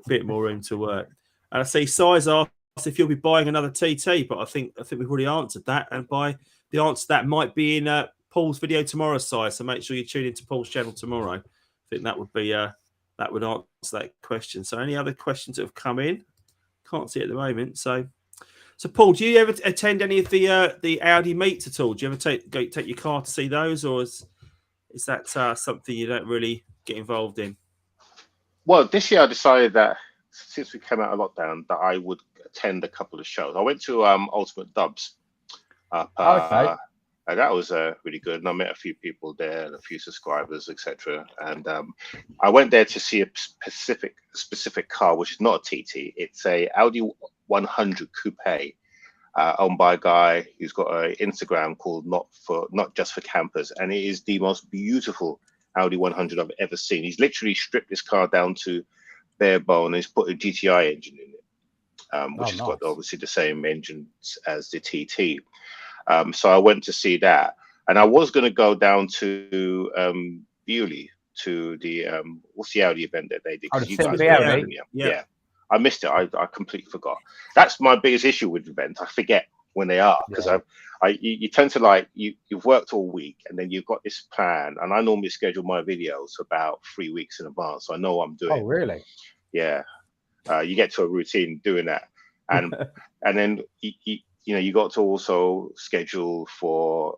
bit more room to work. And I see Size asked if you'll be buying another TT, but I think we've already answered that. And by the answer that might be in Paul's video tomorrow, Si. So make sure you tune into Paul's channel tomorrow. I think that would be that would answer that question. So any other questions that have come in? Can't see it at the moment. So Paul, do you ever attend any of the Audi meets at all? Do you ever take your car to see those, or is that something you don't really get involved in? Well, this year I decided that since we came out of lockdown, that I would attend a couple of shows. I went to Ultimate Dubs. Okay. And that was really good. And I met a few people there and a few subscribers, etc. And I went there to see a specific car, which is not a TT. It's a Audi 100 Coupe, owned by a guy who's got an Instagram called Not Just for Campers, and it is the most beautiful Audi 100 I've ever seen. He's literally stripped this car down to bare bone, and he's put a GTI engine in it, which has got obviously the same engines as the TT. So I went to see that, and I was going to go down to Bewley to the what's the Audi event that they did? You guys were yeah, I missed it. I completely forgot. That's my biggest issue with the event. I forget when they are, because you tend to, like, you've worked all week and then you've got this plan, and I normally schedule my videos about 3 weeks in advance, so I know what I'm doing. Oh, really? Yeah. You get to a routine doing that, and and then you got to also schedule for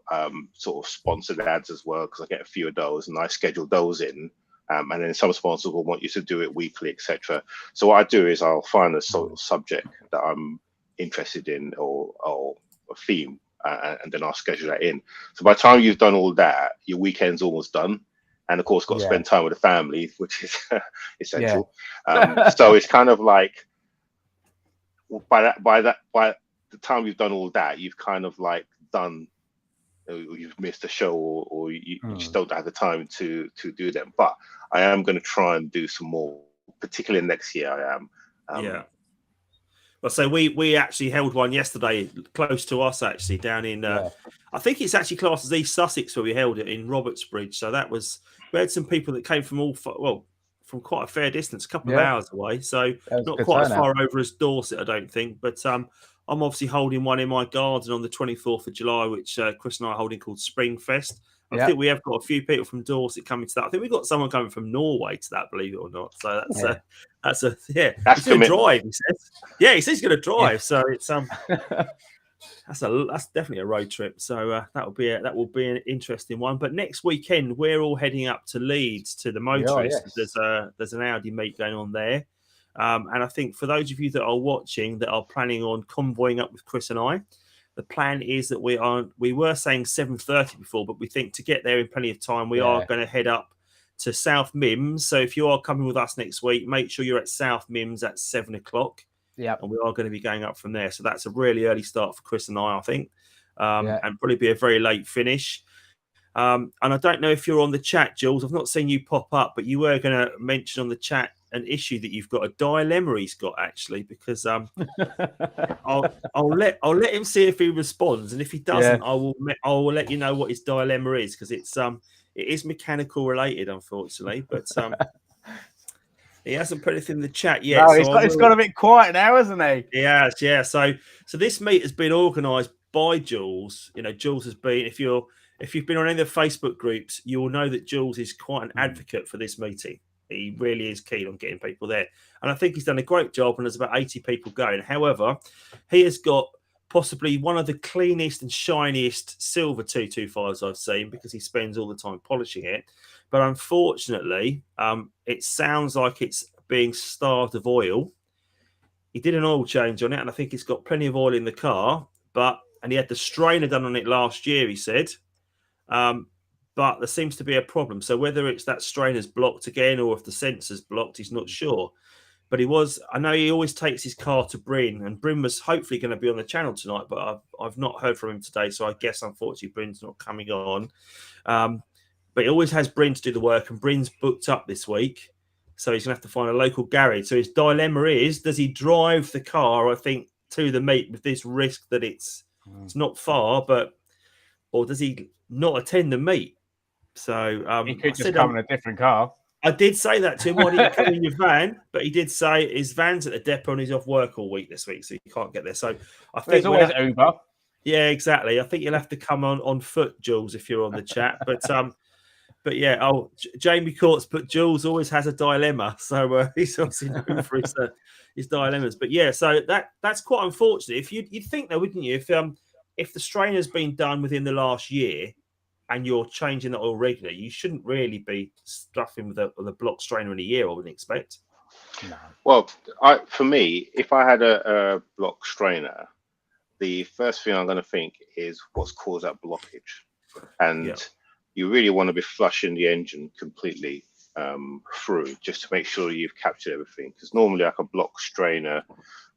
sort of sponsored ads as well, because I get a few of those and I schedule those in. And then some sponsors will want you to do it weekly, etc. So what I do is I'll find a sort of subject that I'm interested in, or a theme, and then I'll schedule that in. So by the time you've done all that, your weekend's almost done. And of course, got to spend time with the family, which is essential. So it's kind of like, by the time you've done all that, you've kind of like done, you've missed a show, or you just don't have the time to do them. But I am going to try and do some more, particularly next year. I am. Well, so we actually held one yesterday, close to us, actually, down in I think it's actually classed as East Sussex, where we held it in Robertsbridge. So we had some people that came from from quite a fair distance, a couple of hours away. So not quite as far over as Dorset, I don't think. But I'm obviously holding one in my garden on the 24th of July, which Chris and I are holding, called Springfest. I think we have got a few people from Dorset coming to that. I think we've got someone coming from Norway to that, believe it or not. So that's he's going to drive. He says, he says he's going to drive. So it's that's definitely a road trip. So that will be an interesting one. But next weekend we're all heading up to Leeds to the Motorist. There's an Audi meet going on there. And I think for those of you that are watching that are planning on convoying up with Chris and I, the plan is that we were saying 7:30 before, but we think to get there in plenty of time, we are going to head up to South Mimms. So if you are coming with us next week, make sure you're at South Mimms at 7 o'clock. Yeah. And we are going to be going up from there. So that's a really early start for Chris and I think. And probably be a very late finish. And I don't know if you're on the chat, Jules. I've not seen you pop up, but you were going to mention on the chat an issue that you've got, a dilemma he's got, actually, because I'll let him see if he responds, and if he doesn't, I will let you know what his dilemma is, because it is mechanical related, unfortunately, but he hasn't put anything in the chat yet. No, it's got a bit quiet now, hasn't he? Yeah. So this meet has been organised by Jules. Jules has been, if you've been on any of the Facebook groups, you will know that Jules is quite an advocate for this meeting. He really is keen on getting people there. And I think he's done a great job, and there's about 80 people going. However, he has got possibly one of the cleanest and shiniest silver 225s I've seen, because he spends all the time polishing it. But unfortunately, it sounds like it's being starved of oil. He did an oil change on it, and I think it's got plenty of oil in the car. And he had the strainer done on it last year, he said. But there seems to be a problem. So whether it's that strainer's blocked again, or if the sensor's blocked, he's not sure. But I know he always takes his car to Bryn, and Bryn was hopefully going to be on the channel tonight, but I've not heard from him today. So I guess, unfortunately, Bryn's not coming on. But he always has Bryn to do the work, and Bryn's booked up this week. So he's going to have to find a local garage. So his dilemma is, does he drive the car, I think, to the meet with this risk that it's not far, or does he not attend the meet? So he could just come in a different car. I did say that to him. Why didn't you come in your van? But he did say his van's at the depot and he's off work all week this week, so he can't get there. So I think there's always Uber. Yeah, exactly. I think you'll have to come on foot, Jules, if you're on the chat. But yeah, Jamie Courts, but Jules always has a dilemma, so he's obviously known for his dilemmas. But yeah, so that's quite unfortunate. If you'd think though, wouldn't you? If the strainer's been done within the last year and you're changing that oil regularly, you shouldn't really be stuffing with a block strainer in a year, I wouldn't expect. No. Well, for me, if I had a block strainer, the first thing I'm going to think is what's caused that blockage, and you really want to be flushing the engine completely through, just to make sure you've captured everything. Because normally, like a block strainer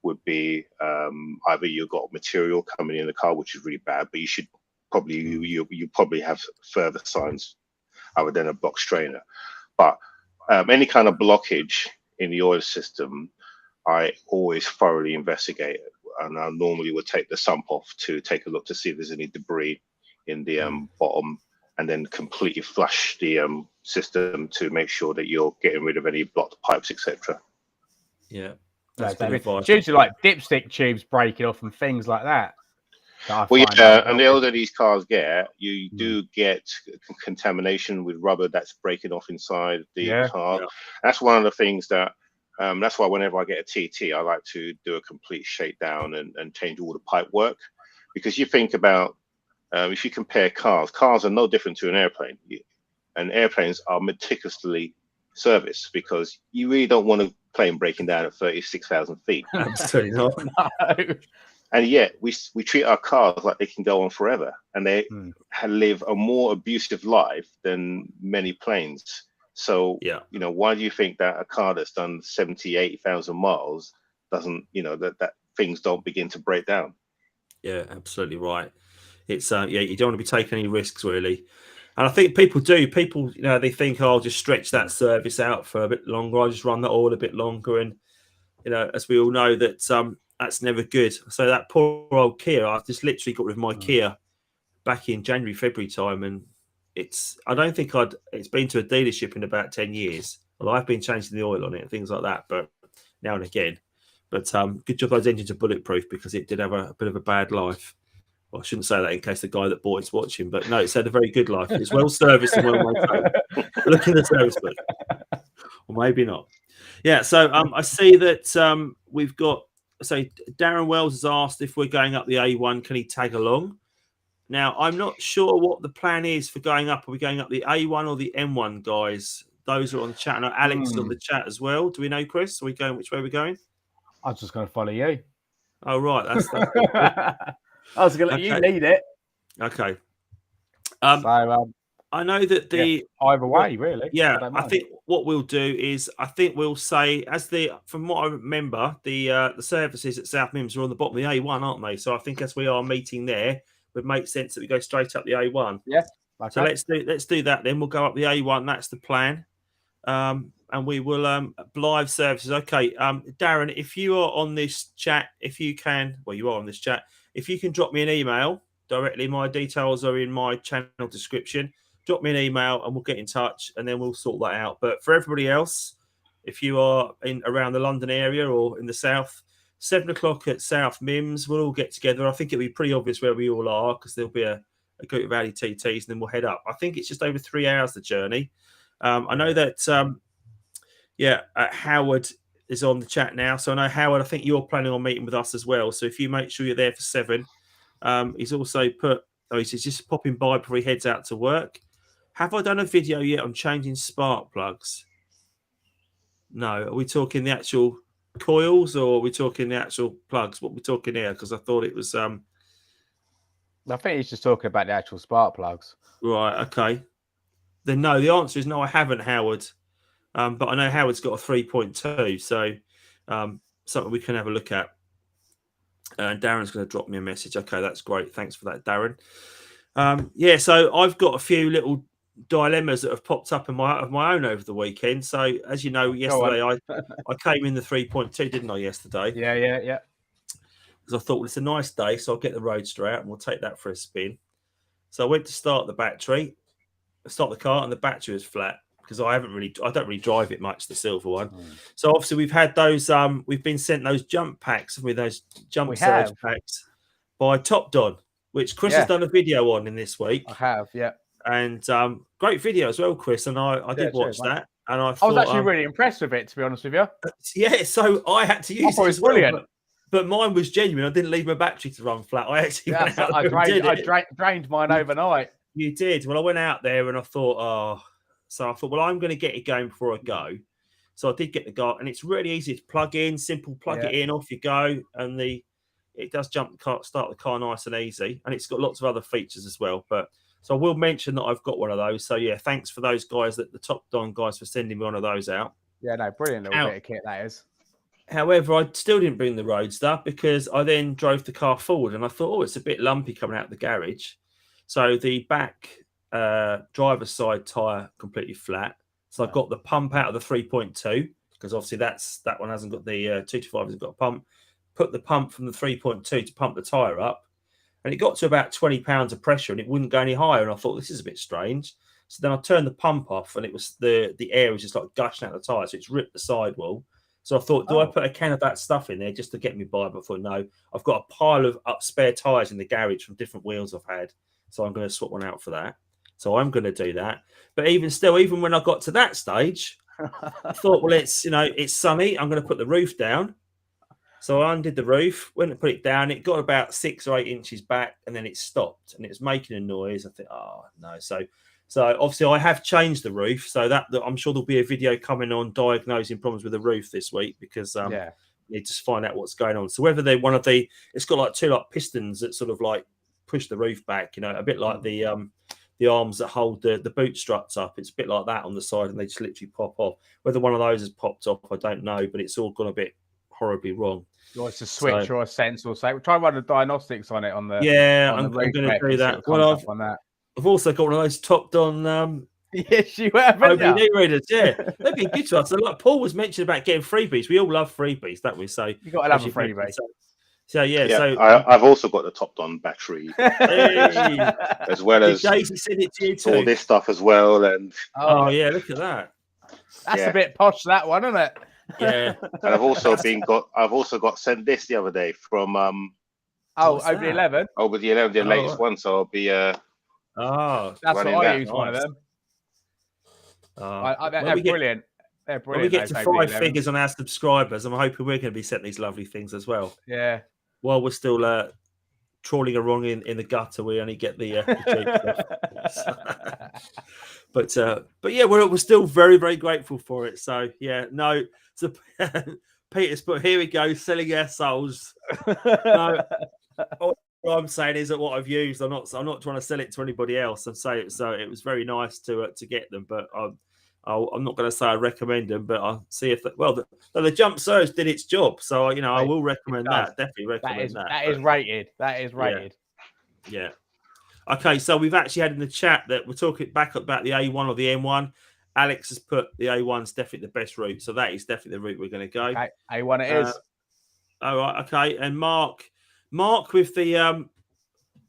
would be either you've got material coming in the car, which is really bad, but you should probably you probably have further signs other than a block strainer. But any kind of blockage in the oil system, I always thoroughly investigate it, and I normally would take the sump off to take a look to see if there's any debris in the bottom, and then completely flush the system to make sure that you're getting rid of any blocked pipes, etc. Yeah, that's usually like dipstick tubes breaking off and things like that. Well, yeah, and the older these cars get, you do get contamination with rubber that's breaking off inside the car. Yeah. That's one of the things that, that's why whenever I get a TT, I like to do a complete shakedown and change all the pipe work. Because you think about, if you compare cars are no different to an airplane. And airplanes are meticulously serviced, because you really don't want a plane breaking down at 36,000 feet. Absolutely not. No. And yet we treat our cars like they can go on forever, and they live a more abusive life than many planes. So, why do you think that a car that's done 70, 80,000 miles doesn't, that things don't begin to break down? Yeah, absolutely right. It's you don't want to be taking any risks, really. And I think people do. People, they think, I'll just stretch that service out for a bit longer. I'll just run that oil a bit longer. And, as we all know, that's never good. So that poor old Kia, I just literally got rid of my Kia back in January, February time. And I don't think it's been to a dealership in about 10 years. Well, I've been changing the oil on it and things like that, but now and again. But good job those engines are bulletproof, because it did have a bit of a bad life. Well, I shouldn't say that in case the guy that bought it's watching, but no, it's had a very good life. It's well serviced and well maintained. Look in the service book. Or maybe not. Yeah, so I see that we've got, so Darren Wells has asked if we're going up the A1, can he tag along? Now, I'm not sure what the plan is for going up. Are we going up the A1 or the M1, guys? Those are on the chat. I know Alex is on the chat as well. Do we know, Chris? Are we going? Which way are we going? I was just going to follow you. Oh, right. That's I was going to let you lead it. Okay. So, I know that either way, really. Yeah, I think what we'll do is we'll say, from what I remember, the services at South Mims are on the bottom of the A1, aren't they? So I think as we are meeting there, it would make sense that we go straight up the A1. Yeah. Okay. So let's do that then. We'll go up the A1. That's the plan. And we will live services. Okay, Darren, if you are on this chat, you are on this chat. If you can drop me an email directly, my details are in my channel description. Drop me an email and we'll get in touch, and then we'll sort that out. But for everybody else, if you are around the London area or in the south, 7 o'clock at South Mims, we'll all get together. I think it'll be pretty obvious where we all are, because there'll be a group of Audi TTs, and then we'll head up. I think it's just over 3 hours, the journey. I know that, Howard is on the chat now. So I know, Howard, I think you're planning on meeting with us as well. So if you make sure you're there for 7, he's also he's just popping by before he heads out to work. Have I done a video yet on changing spark plugs? No. Are we talking the actual coils, or are we talking the actual plugs? What we're talking here? Because I thought it was. I think he's just talking about the actual spark plugs. Right. Okay. Then no. The answer is no. I haven't, Howard. But I know Howard's got a 3.2, so something we can have a look at. And Darren's going to drop me a message. Okay, that's great. Thanks for that, Darren. So I've got a few little dilemmas that have popped up of my own over the weekend. So as you know, yesterday I came in the 3.2, didn't I? Yesterday. Yeah. Because I thought, well, it's a nice day, so I'll get the Roadster out and we'll take that for a spin. So I went to start the car, and the battery was flat. Because I don't really drive it much, the silver one. So obviously we've had those. We've been sent those jump packs with those jump surge packs by Top Don. which Chris has done a video on in this week. I have, yeah. And great video as well, Chris. And I did watch that. And I thought, was actually really impressed with it, to be honest with you. Yeah, so I had to use it as brilliant. well. But mine was genuine. I didn't leave my battery to run flat. I actually went out I drained mine overnight. You did. Well, I went out there and I thought, well, I'm going to get it going before I go. So I did get the guy, and it's really easy to plug in, simple, plug it in, off you go. And it does start the car nice and easy. And it's got lots of other features as well. So I will mention that I've got one of those. So yeah, thanks for those guys, the Top Don guys, for sending me one of those out. Yeah, no, brilliant little bit of kit that is. However, I still didn't bring the Roadster because I then drove the car forward and I thought, it's a bit lumpy coming out of the garage. So the back driver's side tyre completely flat. So I got the pump out of the 3.2 because obviously that one hasn't got the 225 hasn't got a pump. Put the pump from the 3.2 to pump the tyre up. And it got to about 20 pounds of pressure and it wouldn't go any higher. And I thought, this is a bit strange. So then I turned the pump off and it was the air was just like gushing out the tyre. So it's ripped the sidewall. So I thought, do I put a can of that stuff in there just to get me by? But I thought, no, I've got a pile of spare tyres in the garage from different wheels I've had. So I'm going to swap one out for that. So I'm going to do that. But even when I got to that stage, I thought, well, it's sunny. I'm going to put the roof down. So I undid the roof, went and put it down. It got about 6 or 8 inches back and then it stopped and it was making a noise. I think, oh, no. So obviously I have changed the roof, so that I'm sure there'll be a video coming on diagnosing problems with the roof this week because you need to find out what's going on. So whether they're it's got like two pistons that sort of like push the roof back, a bit like the arms that hold the boot struts up. It's a bit like that on the side, and they just literally pop off. Whether one of those has popped off, I don't know, but it's all gone a bit horribly wrong. Or it's a switch or a sensor. So we'll try and run the diagnostics on it on the. Yeah, I'm going to do that. Well, I've also got one of those Top Don. Yes, you have. OBD readers, yeah, they'd be good to us. So, like Paul was mentioning about getting freebies. We all love freebies, don't we? So you got to love a freebie. So I've also got the Top Don battery, as well as Daisy sent it to you too. All this stuff as well, and yeah, look at that. That's a bit posh, that one, isn't it? Yeah. And I've also got sent this the other day from over the 11. Over the 11, the latest one. So I'll be that's what I use. One of them. They're brilliant. They're brilliant. When we get to 5 figures on our subscribers, I'm hoping we're going to be setting these lovely things as well. Yeah. While we're still trawling around in the gutter, we only get the but yeah, we're still very, very grateful for it. So yeah, no. So Peter's put, here we go, selling our souls. No, all I'm saying is that what I've used, I'm not trying to sell it to anybody else. And say it, so it was very nice to get them, but I'm not going to say I recommend them, but I'll see if the jump surge did its job. So I will recommend that. Definitely recommend that. That is rated. That is rated. Yeah. Okay, so we've actually had in the chat that we're talking back about the A1 or the M1. Alex has put the A1's definitely the best route, so that is definitely the route we're going to go. Okay. A1 it is. All right, okay. And Mark with the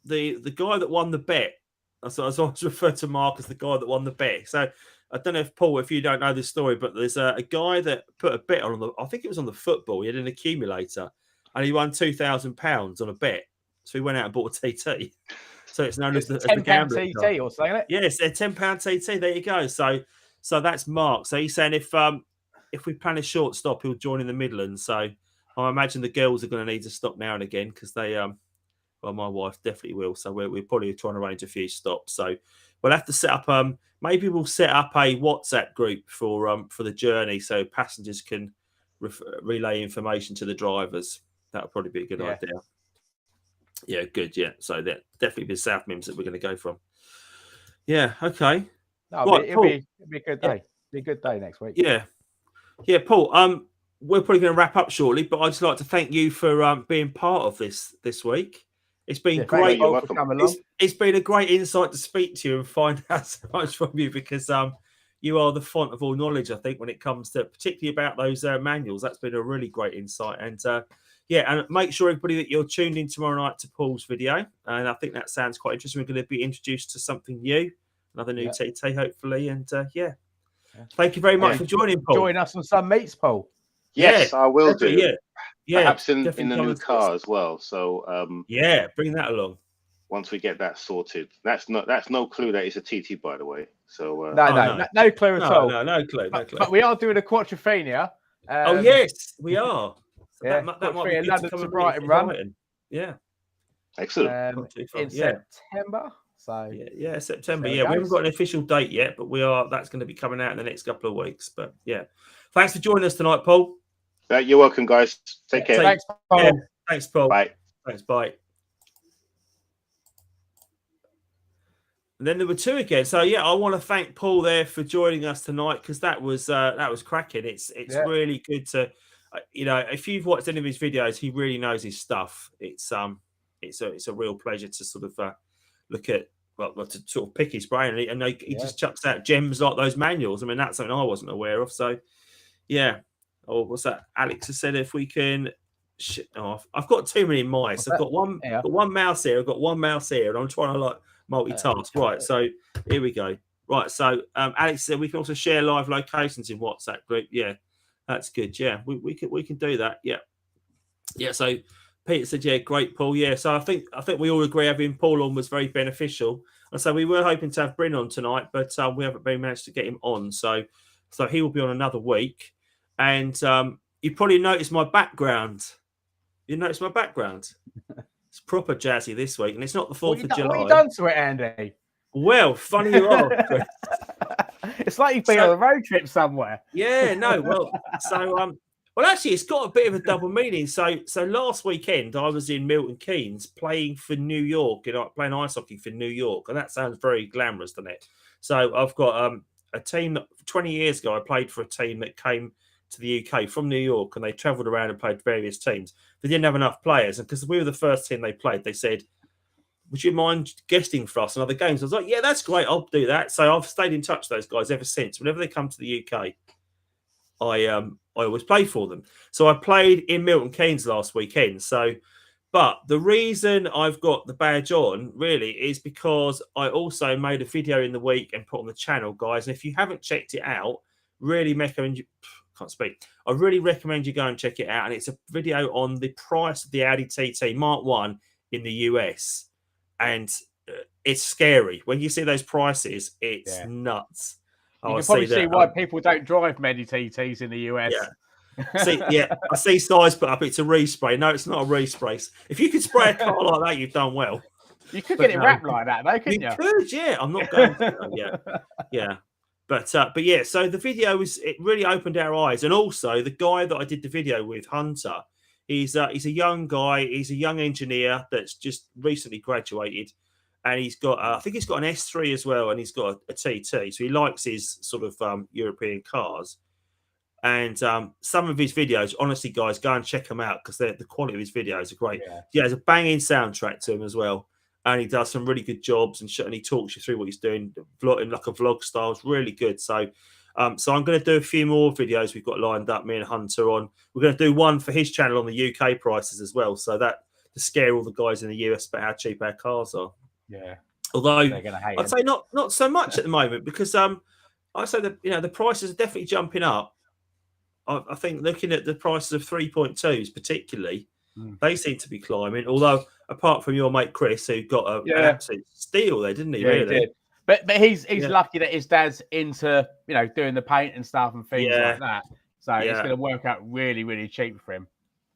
guy that won the bet. So I was always referred to Mark as the guy that won the bet. So I don't know if Paul, if you don't know this story, but there's a guy that put a bet on I think it was on the football. He had an accumulator, and he won £2,000 on a bet. So he went out and bought a TT. So it's known as the gambler TT or something. Yes, a £10 TT. There you go. So that's Mark. So he's saying if we plan a short stop, he'll join in the Midlands. So I imagine the girls are going to need to stop now and again because they my wife definitely will. So we're probably trying to arrange a few stops. So we'll have to set up maybe we'll set up a WhatsApp group for the journey so passengers can relay information to the drivers. That would probably be a good idea. Yeah, good. Yeah, so that definitely be South Mims that we're going to go from. Yeah, okay. No, it'll be a good day. Be a good day next week. Yeah, Paul. We're probably going to wrap up shortly, but I'd just like to thank you for being part of this week. It's been great. It's been a great insight to speak to you and find out so much from you because you are the font of all knowledge, I think, when it comes to particularly about those manuals. That's been a really great insight. And and make sure everybody that you're tuned in tomorrow night to Paul's video. And I think that sounds quite interesting. We're going to be introduced to something new, another new TT, hopefully. And thank you very much for joining, Paul. Join us on some meets, Paul. Yes, I will do. Yeah, perhaps in the new car as well. So bring that along. once we get that sorted. That's no clue that it's a TT, by the way. So no clue at all. No clue. But we are doing a Quattrophenia. Oh yes, we are. So yeah, that might be good London to Brighton run. Brighton. Yeah, excellent. In September. So yeah, September. Yeah, we haven't got an official date yet, but we are. That's going to be coming out in the next couple of weeks. But yeah, thanks for joining us tonight, Paul. You're welcome, guys. Take care. Thanks, Paul. Yeah, thanks, Paul. Bye. Thanks, bye. And then there were two again. So yeah, I want to thank Paul there for joining us tonight because that was cracking. It's really good to, if you've watched any of his videos, he really knows his stuff. It's a real pleasure to sort of look at, to sort of pick his brain. And he just chucks out gems like those manuals. I mean, that's something I wasn't aware of. So yeah. Oh, what's that? Alex has said if we can. I've got too many mice. I've got one mouse here. I've got one mouse here, and I'm trying to multitask. Right, so here we go. Right, so Alex said we can also share live locations in WhatsApp group. Yeah, that's good. Yeah, we can do that. Yeah. So Peter said, yeah, great, Paul. Yeah, so I think we all agree having Paul on was very beneficial. And so we were hoping to have Bryn on tonight, but we haven't really managed to get him on. So he will be on another week. And you probably noticed my background. You noticed my background. It's proper jazzy this week, and it's not the 4th of July. What have you done to it, Andy? Well, funny you are, Chris. It's like you've been on a road trip somewhere. Yeah, no. Well, actually, it's got a bit of a double meaning. So last weekend I was in Milton Keynes playing for New York, playing ice hockey for New York, and that sounds very glamorous, doesn't it? So I've got a team that 20 years ago I played for a team that came to the UK from New York, and they travelled around and played various teams. They didn't have enough players, and because we were the first team they played, they said, would you mind guesting for us on other games? I was like, yeah, that's great, I'll do that. So I've stayed in touch with those guys ever since. Whenever they come to the UK, I always play for them. So I played in Milton Keynes last weekend. But the reason I've got the badge on really is because I also made a video in the week and put on the channel, guys. And if you haven't checked it out, really recommend you. I really recommend you go and check it out. And it's a video on the price of the Audi TT Mark 1 in the US. And it's scary. When you see those prices, it's nuts. You can probably see why people don't drive many TTs in the US. Yeah. I see size put up. It's a respray. No, it's not a respray. If you could spray a car like that, you've done well. You could get it wrapped like that, though, couldn't you? You could, yeah. I'm not going to. Yeah. But yeah, so the video it really opened our eyes. And also the guy that I did the video with, Hunter, he's a young guy. He's a young engineer that's just recently graduated. And he's got, I think he's got an S3 as well. And he's got a TT. So he likes his sort of European cars. And some of his videos, honestly, guys, go and check them out because the quality of his videos are great. Yeah, he has a banging soundtrack to him as well. And he does some really good jobs and he talks you through what he's doing, in like a vlog style. It's really good. So I'm going to do a few more videos we've got lined up, me and Hunter on. We're going to do one for his channel on the UK prices as well. So that to scare all the guys in the US about how cheap our cars are. Yeah. Although I'd say not so much at the moment because I say that the prices are definitely jumping up. I think looking at the prices of 3.2s particularly, they seem to be climbing. Although apart from your mate Chris, who got an absolute steal there, didn't he? Yeah, really? He did. But he's lucky that his dad's into doing the paint and stuff and things like that. So it's going to work out really, really cheap for him.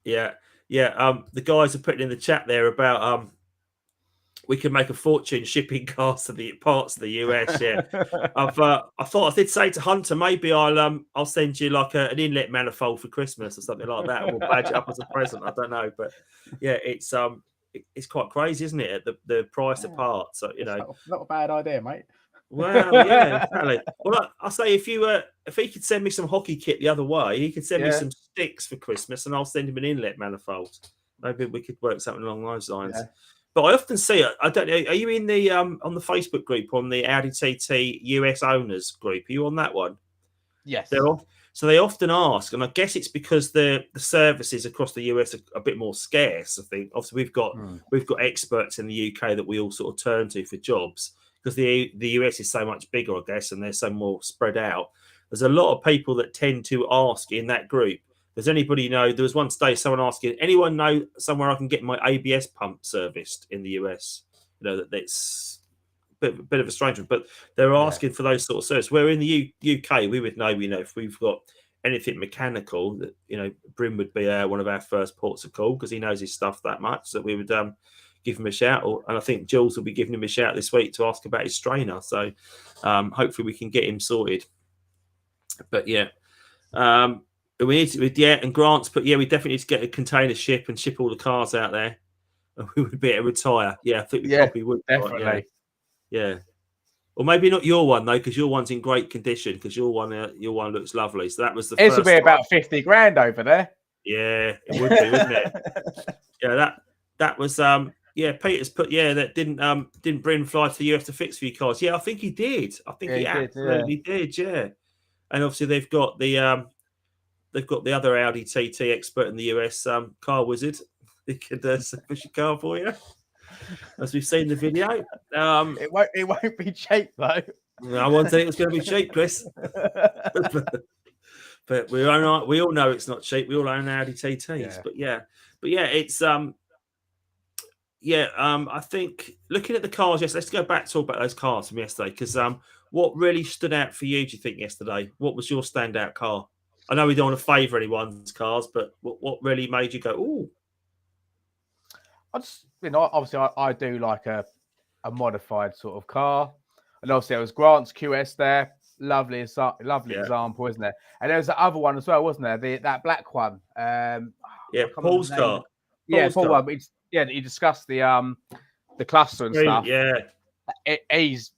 Yeah. The guys are putting in the chat there about we can make a fortune shipping cars to the parts of the US. Yeah, I thought I did say to Hunter, maybe I'll send you like an inlet manifold for Christmas or something like that. We'll badge it up as a present. I don't know, but yeah, it's quite crazy, isn't it? The price of parts. So, not a bad idea, mate. Well, yeah, exactly. Well, I'll say if he could send me some hockey kit the other way, he could send me some sticks for Christmas, and I'll send him an inlet manifold. Maybe we could work something along those lines. Yeah. But I often see it. I don't know. Are you in the on the Facebook group on the Audi TT US owners group? Are you on that one? Yes. So they often ask, and I guess it's because the services across the US are a bit more scarce. I think obviously we've got experts in the UK that we all sort of turn to for jobs because the US is so much bigger, I guess, and they're so more spread out. There's a lot of people that tend to ask in that group. Does anybody know? There was one day someone asking, anyone know somewhere I can get my ABS pump serviced in the US? that's a bit of a strange one. But they're asking for those sort of services. Where in the UK, we would know, if we've got anything mechanical, that Bryn would be one of our first ports of call, because he knows his stuff that much, that we would give him a shout. And I think Jules will be giving him a shout this week to ask about his strainer. So hopefully we can get him sorted. But we need to, and Grant's we definitely need to get a container ship and ship all the cars out there, and we would be able to retire. I think we probably would. Definitely. Yeah. Or maybe not your one though, because your one's in great condition. Because your one looks lovely. So that was the. This will be about 50 grand over there. Yeah, it would be, wouldn't it? Yeah, that was Peter's put that didn't Bryn fly to the US to fix a few cars. Yeah, I think he did. I think he absolutely did. Yeah, and obviously they've got the other Audi TT expert in the US, Car Wizard. He could push your car for you, as we've seen the video. It won't be cheap though. I won't think it's going to be cheap, Chris. But we all know it's not cheap. We all own Audi TTs. But it's I think looking at the cars, let's go back to talk about those cars from yesterday, because what really stood out for you, do you think, yesterday? What was your standout car? I know we don't want to favour anyone's cars, but what really made you go, ooh? I just, obviously I do like a modified sort of car. And obviously there was Grant's QS there. Lovely example, isn't it? And there was the other one as well, wasn't there? That black one. Paul's car. Paul one. He discussed the cluster and stuff. Yeah. He's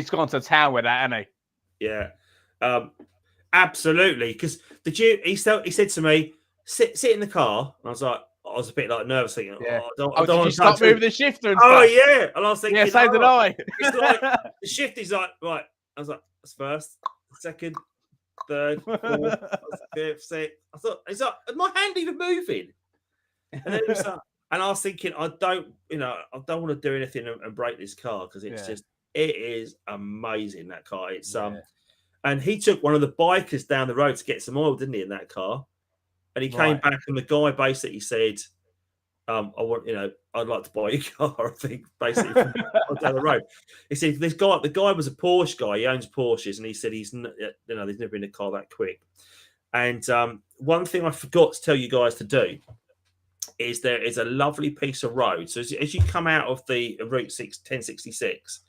gone to town with that, hasn't he? Yeah. Absolutely. Because he said to me, sit in the car. And I was a bit nervous, thinking, I don't want to stop moving the shifter and stuff. Yeah. And I was thinking, so did I. It's like the shift is like, right. I was like, that's first, second, third, fourth, fifth, sixth. I thought, is my hand even moving? And then it was like, and I was thinking, I don't want to do anything and break this car, because it's it is amazing, that car. It's and he took one of the bikers down the road to get some oil, didn't he, in that car? And he came back, and the guy basically said, I'd like to buy your car, I think, basically, from down the road. He said, the guy was a Porsche guy. He owns Porsches, and he said there's never been a car that quick. And one thing I forgot to tell you guys to do is there is a lovely piece of road. So as you come out of the Route 1066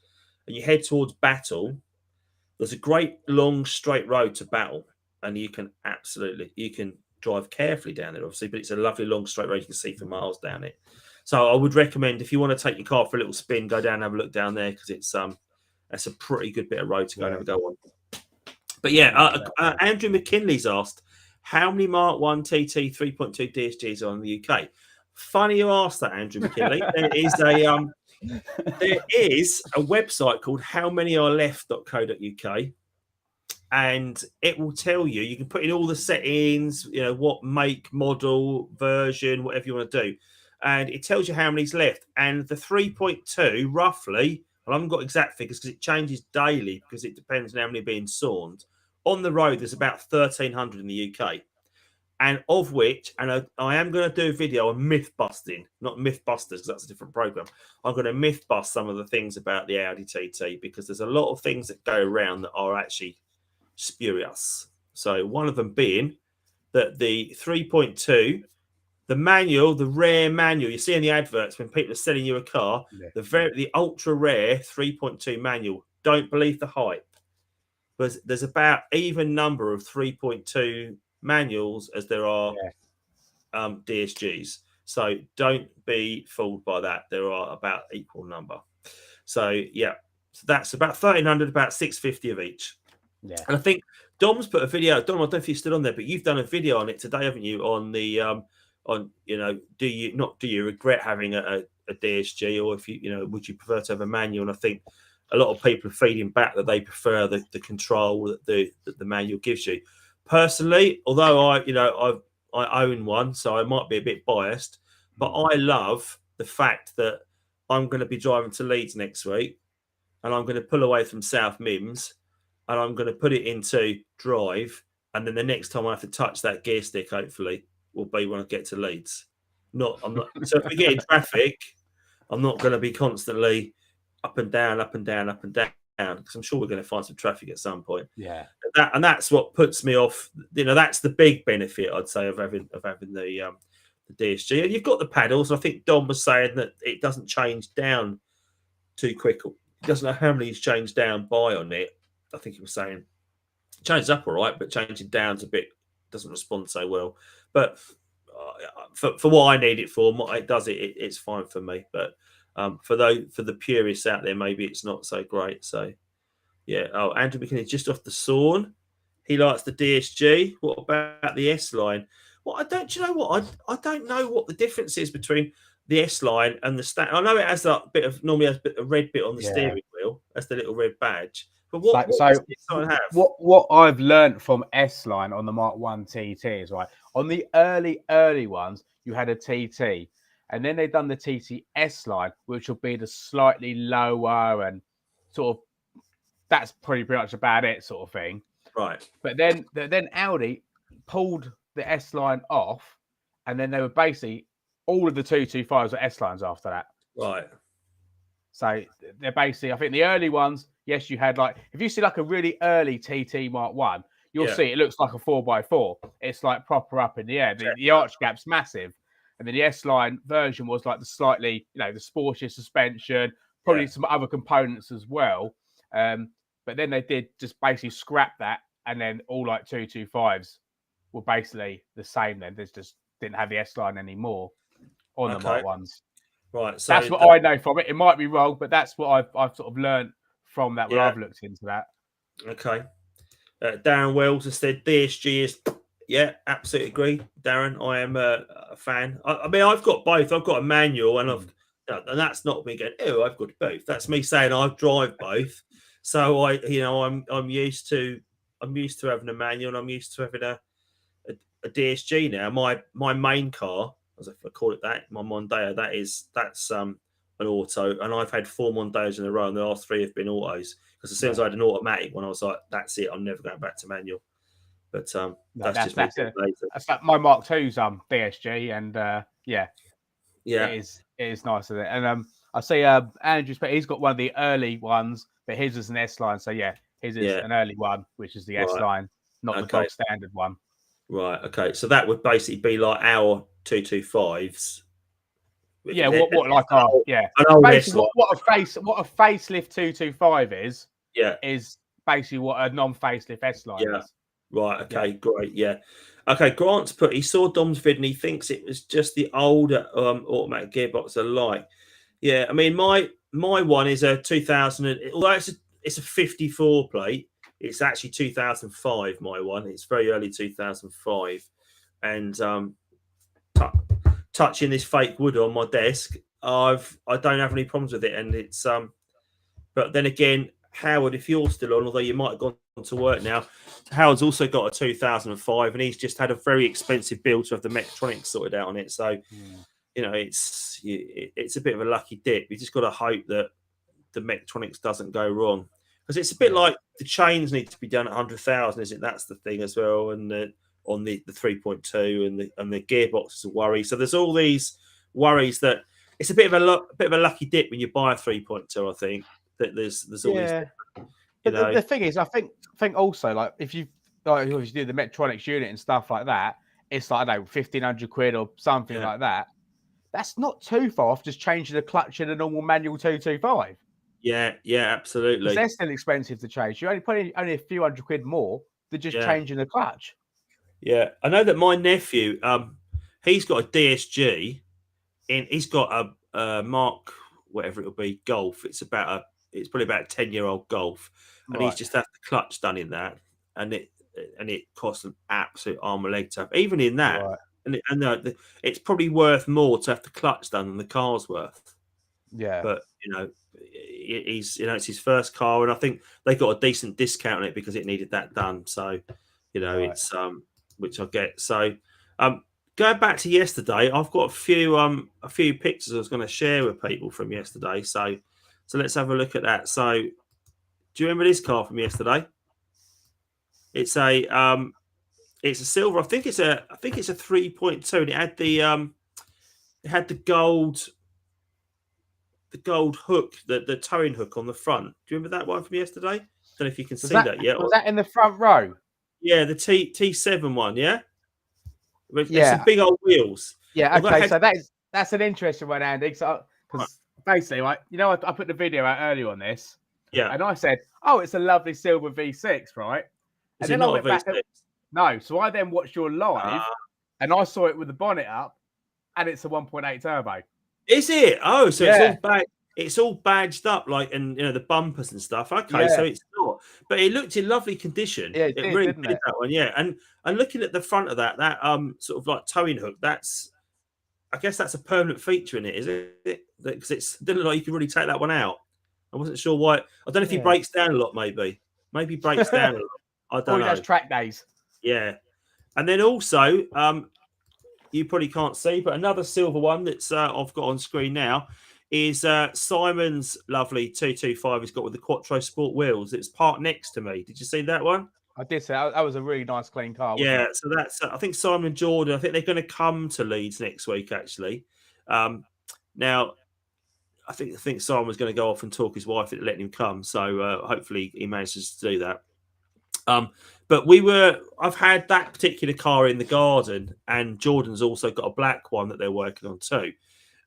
and you head towards Battle, there's a great long straight road to Battle, and you can drive carefully down there, obviously, but it's a lovely long straight road you can see for miles down it. So I would recommend, if you want to take your car for a little spin, go down and have a look down there, because that's a pretty good bit of road to go and have a go on. But Andrew McKinley's asked, how many Mark 1 TT 3.2 DSGs are in the UK? Funny you asked that, Andrew McKinley. There is a website called howmanyareleft.co.uk. And it will tell you, you can put in all the settings, what make, model, version, whatever you want to do. And it tells you how many's left. And the 3.2, roughly, I haven't got exact figures because it changes daily, because it depends on how many are being sawned. On the road, there's about 1,300 in the UK. And of which, and I am going to do a video on myth busting, not Mythbusters, because that's a different program. I'm going to myth bust some of the things about the Audi TT, because there's a lot of things that go around that are actually spurious. So one of them being that the 3.2, the manual, the rare manual you see in the adverts when people are selling you a car, the ultra rare 3.2 manual, don't believe the hype, because there's about even number of 3.2 manuals as there are DSGs. So don't be fooled by that. There are about equal number. So so that's about 1,300, about 650 of each. Yeah. And I think Dom's put a video. Dom, I don't know if you're still on there, but you've done a video on it today, haven't you? On the do you regret having a DSG, or if you would you prefer to have a manual? And I think a lot of people are feeding back that they prefer the control that the manual gives you. Personally, although I own one, so I might be a bit biased, but I love the fact that I'm going to be driving to Leeds next week, and I'm going to pull away from South Mims, and I'm going to put it into drive, and then the next time I have to touch that gear stick, hopefully, will be when I get to Leeds. I'm not. So if we get in traffic, I'm not going to be constantly up and down, up and down, up and down, because I'm sure we're going to find some traffic at some point. Yeah, and that's what puts me off. That's the big benefit, I'd say, of having the DSG. And you've got the paddles. I think Dom was saying that it doesn't change down too quick. He doesn't know how many he's changed down by on it. I think he was saying it changes up all right, but changing down's a bit doesn't respond so well. But for what I need it for, what it does, it's fine for me. But for the purists out there, maybe it's not so great. So yeah. Oh, Andrew McKinney just off the Sawn. He likes the DSG. What about the S line? Well, do you know what? I don't know what the difference is between the S line and the stat. I know it has a bit of normally has a red bit on the steering wheel. That's the little red badge. But what does this line have? What I've learned from S line on the Mark 1 TT is right. On the early ones, you had a TT, and then they've done the TTS line, which will be the slightly lower and sort of that's pretty much about it, sort of thing. Right. But then Audi pulled the S line off, and then they were basically all of the 225s were S lines after that. Right. So they're basically, I think the early ones, yes, you had like, if you see like a really early TT Mark 1, you'll see it looks like a 4x4. It's like proper up in the air. The arch gap's massive. And then the S-line version was like the slightly, the sportier suspension, probably some other components as well. But then they did just basically scrap that. And then all like 225s were basically the same then. They just didn't have the S-line anymore on the Mark 1s. Right. So that's what I know from it. It might be wrong, but that's what I've sort of learned from that when I've looked into that. Okay. Darren Wells has said DSG is, absolutely agree. Darren, I am a fan. I mean, I've got both. I've got a manual, and and that's not me going, oh, I've got both. That's me saying I drive both. So I'm used to having a manual, and I'm used to having a DSG now. My main car, as I call it that, my Mondeo, that's an auto, and I've had 4 Mondeos in a row, and the last 3 have been autos. Because as soon as I had an automatic one, I was like, that's it. I'm never going back to manual. But that's like my Mark II's DSG, and it is nice of it. And I see Andrew's, but he's got one of the early ones, but his is an S line. So his is an early one, which is the S line, not the gold standard one. Right. Okay. So that would basically be like our 225s. Yeah. What like our basically what a facelift 225 is. Yeah. Is basically what a non-facelift S line is. Right. Okay. Great. Yeah. Okay. Grant's put he saw Dom's vid and he thinks it was just the older automatic gearbox alike. Yeah. I mean, my one is a 2000. Although it's a 54 plate. It's actually 2005. My one. It's very early 2005, and touching this fake wood on my desk, I don't have any problems with it, and it's But then again, Howard, if you're still on, although you might have gone to work now, Howard's also got a 2005, and he's just had a very expensive build to have the mechatronics sorted out on it. So, it's a bit of a lucky dip. You just got to hope that the mechatronics doesn't go wrong. Because it's a bit like the chains need to be done at 100,000, isn't it? That's the thing as well, and on the 3.2 and the gearbox is a worry. So there's all these worries that it's a bit of a lucky dip when you buy a 3.2. I think that there's all these. But the thing is, I think also like if you do the mechatronics unit and stuff like that, it's like I don't know, 1,500 quid or something like that. That's not too far off just changing the clutch in a normal manual 225. Yeah, absolutely. They're still expensive to change. You only put in only a few hundred quid more than just changing the clutch. Yeah, I know that my nephew, he's got a DSG, and he's got a Mark, whatever it'll be, Golf. It's probably about a 10-year-old Golf, and he's just had the clutch done in that, and it costs an absolute arm and leg to have. Even in that, and it's probably worth more to have the clutch done than the car's worth. Yeah, but it's his first car, and I think they got a decent discount on it because it needed that done. So, it's which I get. So, going back to yesterday, I've got a few pictures I was going to share with people from yesterday. So let's have a look at that. So, do you remember this car from yesterday? It's a silver. I think it's a 3.2, and it had the gold. gold hook, the towing hook on the front. Do you remember that one from yesterday? Don't know if you can see that yet. Was that in the front row? Yeah, the T7 one. Yeah. Yeah. Some big old wheels. Yeah. Okay. So that's an interesting one, Andy. Because basically, like, I put the video out earlier on this. Yeah. And I said, "Oh, it's a lovely silver V6, right?" Is it not a V6? No. So I then watched your live, and I saw it with the bonnet up, and it's a 1.8 turbo. Is it? Oh, so it's all badged up, like, and the bumpers and stuff. Okay, so it's not, but it looked in lovely condition. Yeah, it really did that one. Yeah, and looking at the front of that sort of like towing hook, I guess that's a permanent feature in it, is it? Because it didn't look like you could really take that one out. I wasn't sure why. I don't know if he breaks down a lot. Maybe he breaks down a lot. I don't know. He does track days. Yeah, and then also you probably can't see, but another silver one that's I've got on screen now is Simon's lovely 225 he's got with the Quattro Sport wheels. It's parked next to me. Did you see that one? I did say that was a really nice, clean car. Wasn't it? So that's I think Simon and Jordan. I think they're going to come to Leeds next week. Actually, now I think Simon was going to go off and talk his wife into letting him come. So hopefully he manages to do that. But I've had that particular car in the garden, and Jordan's also got a black one that they're working on too.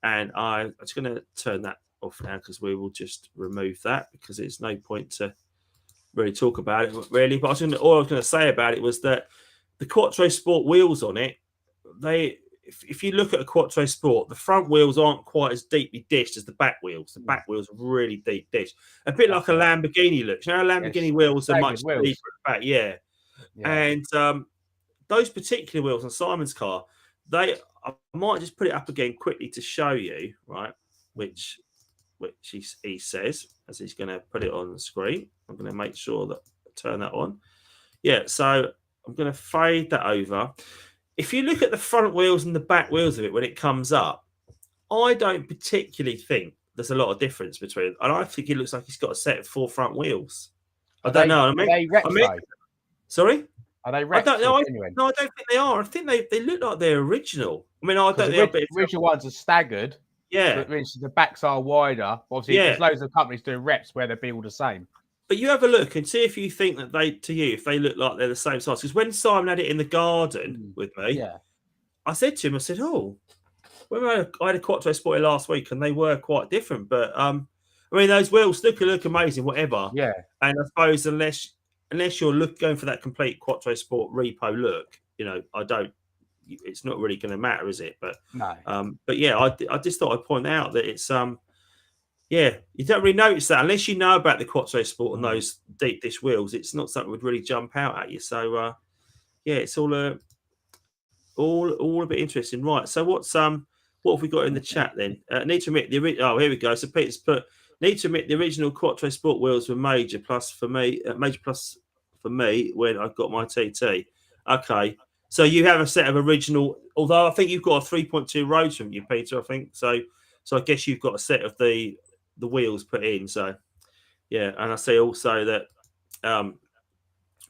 And I'm just going to turn that off now because we will just remove that because there's no point to really talk about it really. But all I was going to say about it was that the Quattro Sport wheels on it, if you look at a Quattro Sport, the front wheels aren't quite as deeply dished as the back wheels. The back wheels are really deep dished, a bit like a Lamborghini looks. Lamborghini wheels are much deeper at the back, yeah. And those particular wheels on Simon's car, I might just put it up again quickly to show you, right? Which he says as he's going to put it on the screen. I'm going to make sure that I turn that on. Yeah, so I'm going to fade that over. If you look at the front wheels and the back wheels of it when it comes up, I don't particularly think there's a lot of difference between. And I think it looks like he's got a set of 4 front wheels. I don't know. Are they retro? Sorry? Are they retro? No, I don't think they are. I think they look like they're original. I mean, I don't think the original ones are staggered. Yeah. Which the backs are wider. Obviously, there's loads of companies doing reps where they'll be all the same. But you have a look and see if you think that if they look like they're the same size. Because when Simon had it in the garden with me, I said to him, I had a Quattro Sport last week and they were quite different. But I mean, those wheels look amazing, whatever. Yeah. And I suppose unless you're going for that complete Quattro Sport repo look, it's not really going to matter, is it? But no. But yeah, I just thought I'd point out that it's you don't really notice that unless you know about the Quattro Sport and those deep dish wheels. It's not something that would really jump out at you. So it's all a bit interesting, right? So what have we got in the chat then? Need to admit here we go. So Peter's put need to admit the original Quattro Sport wheels were major plus for me when I got my TT. Okay, so you have a set of original. Although I think you've got a 3.2 roads from you, Peter. I think so. So I guess you've got a set of the wheels put in. So yeah, and I see also that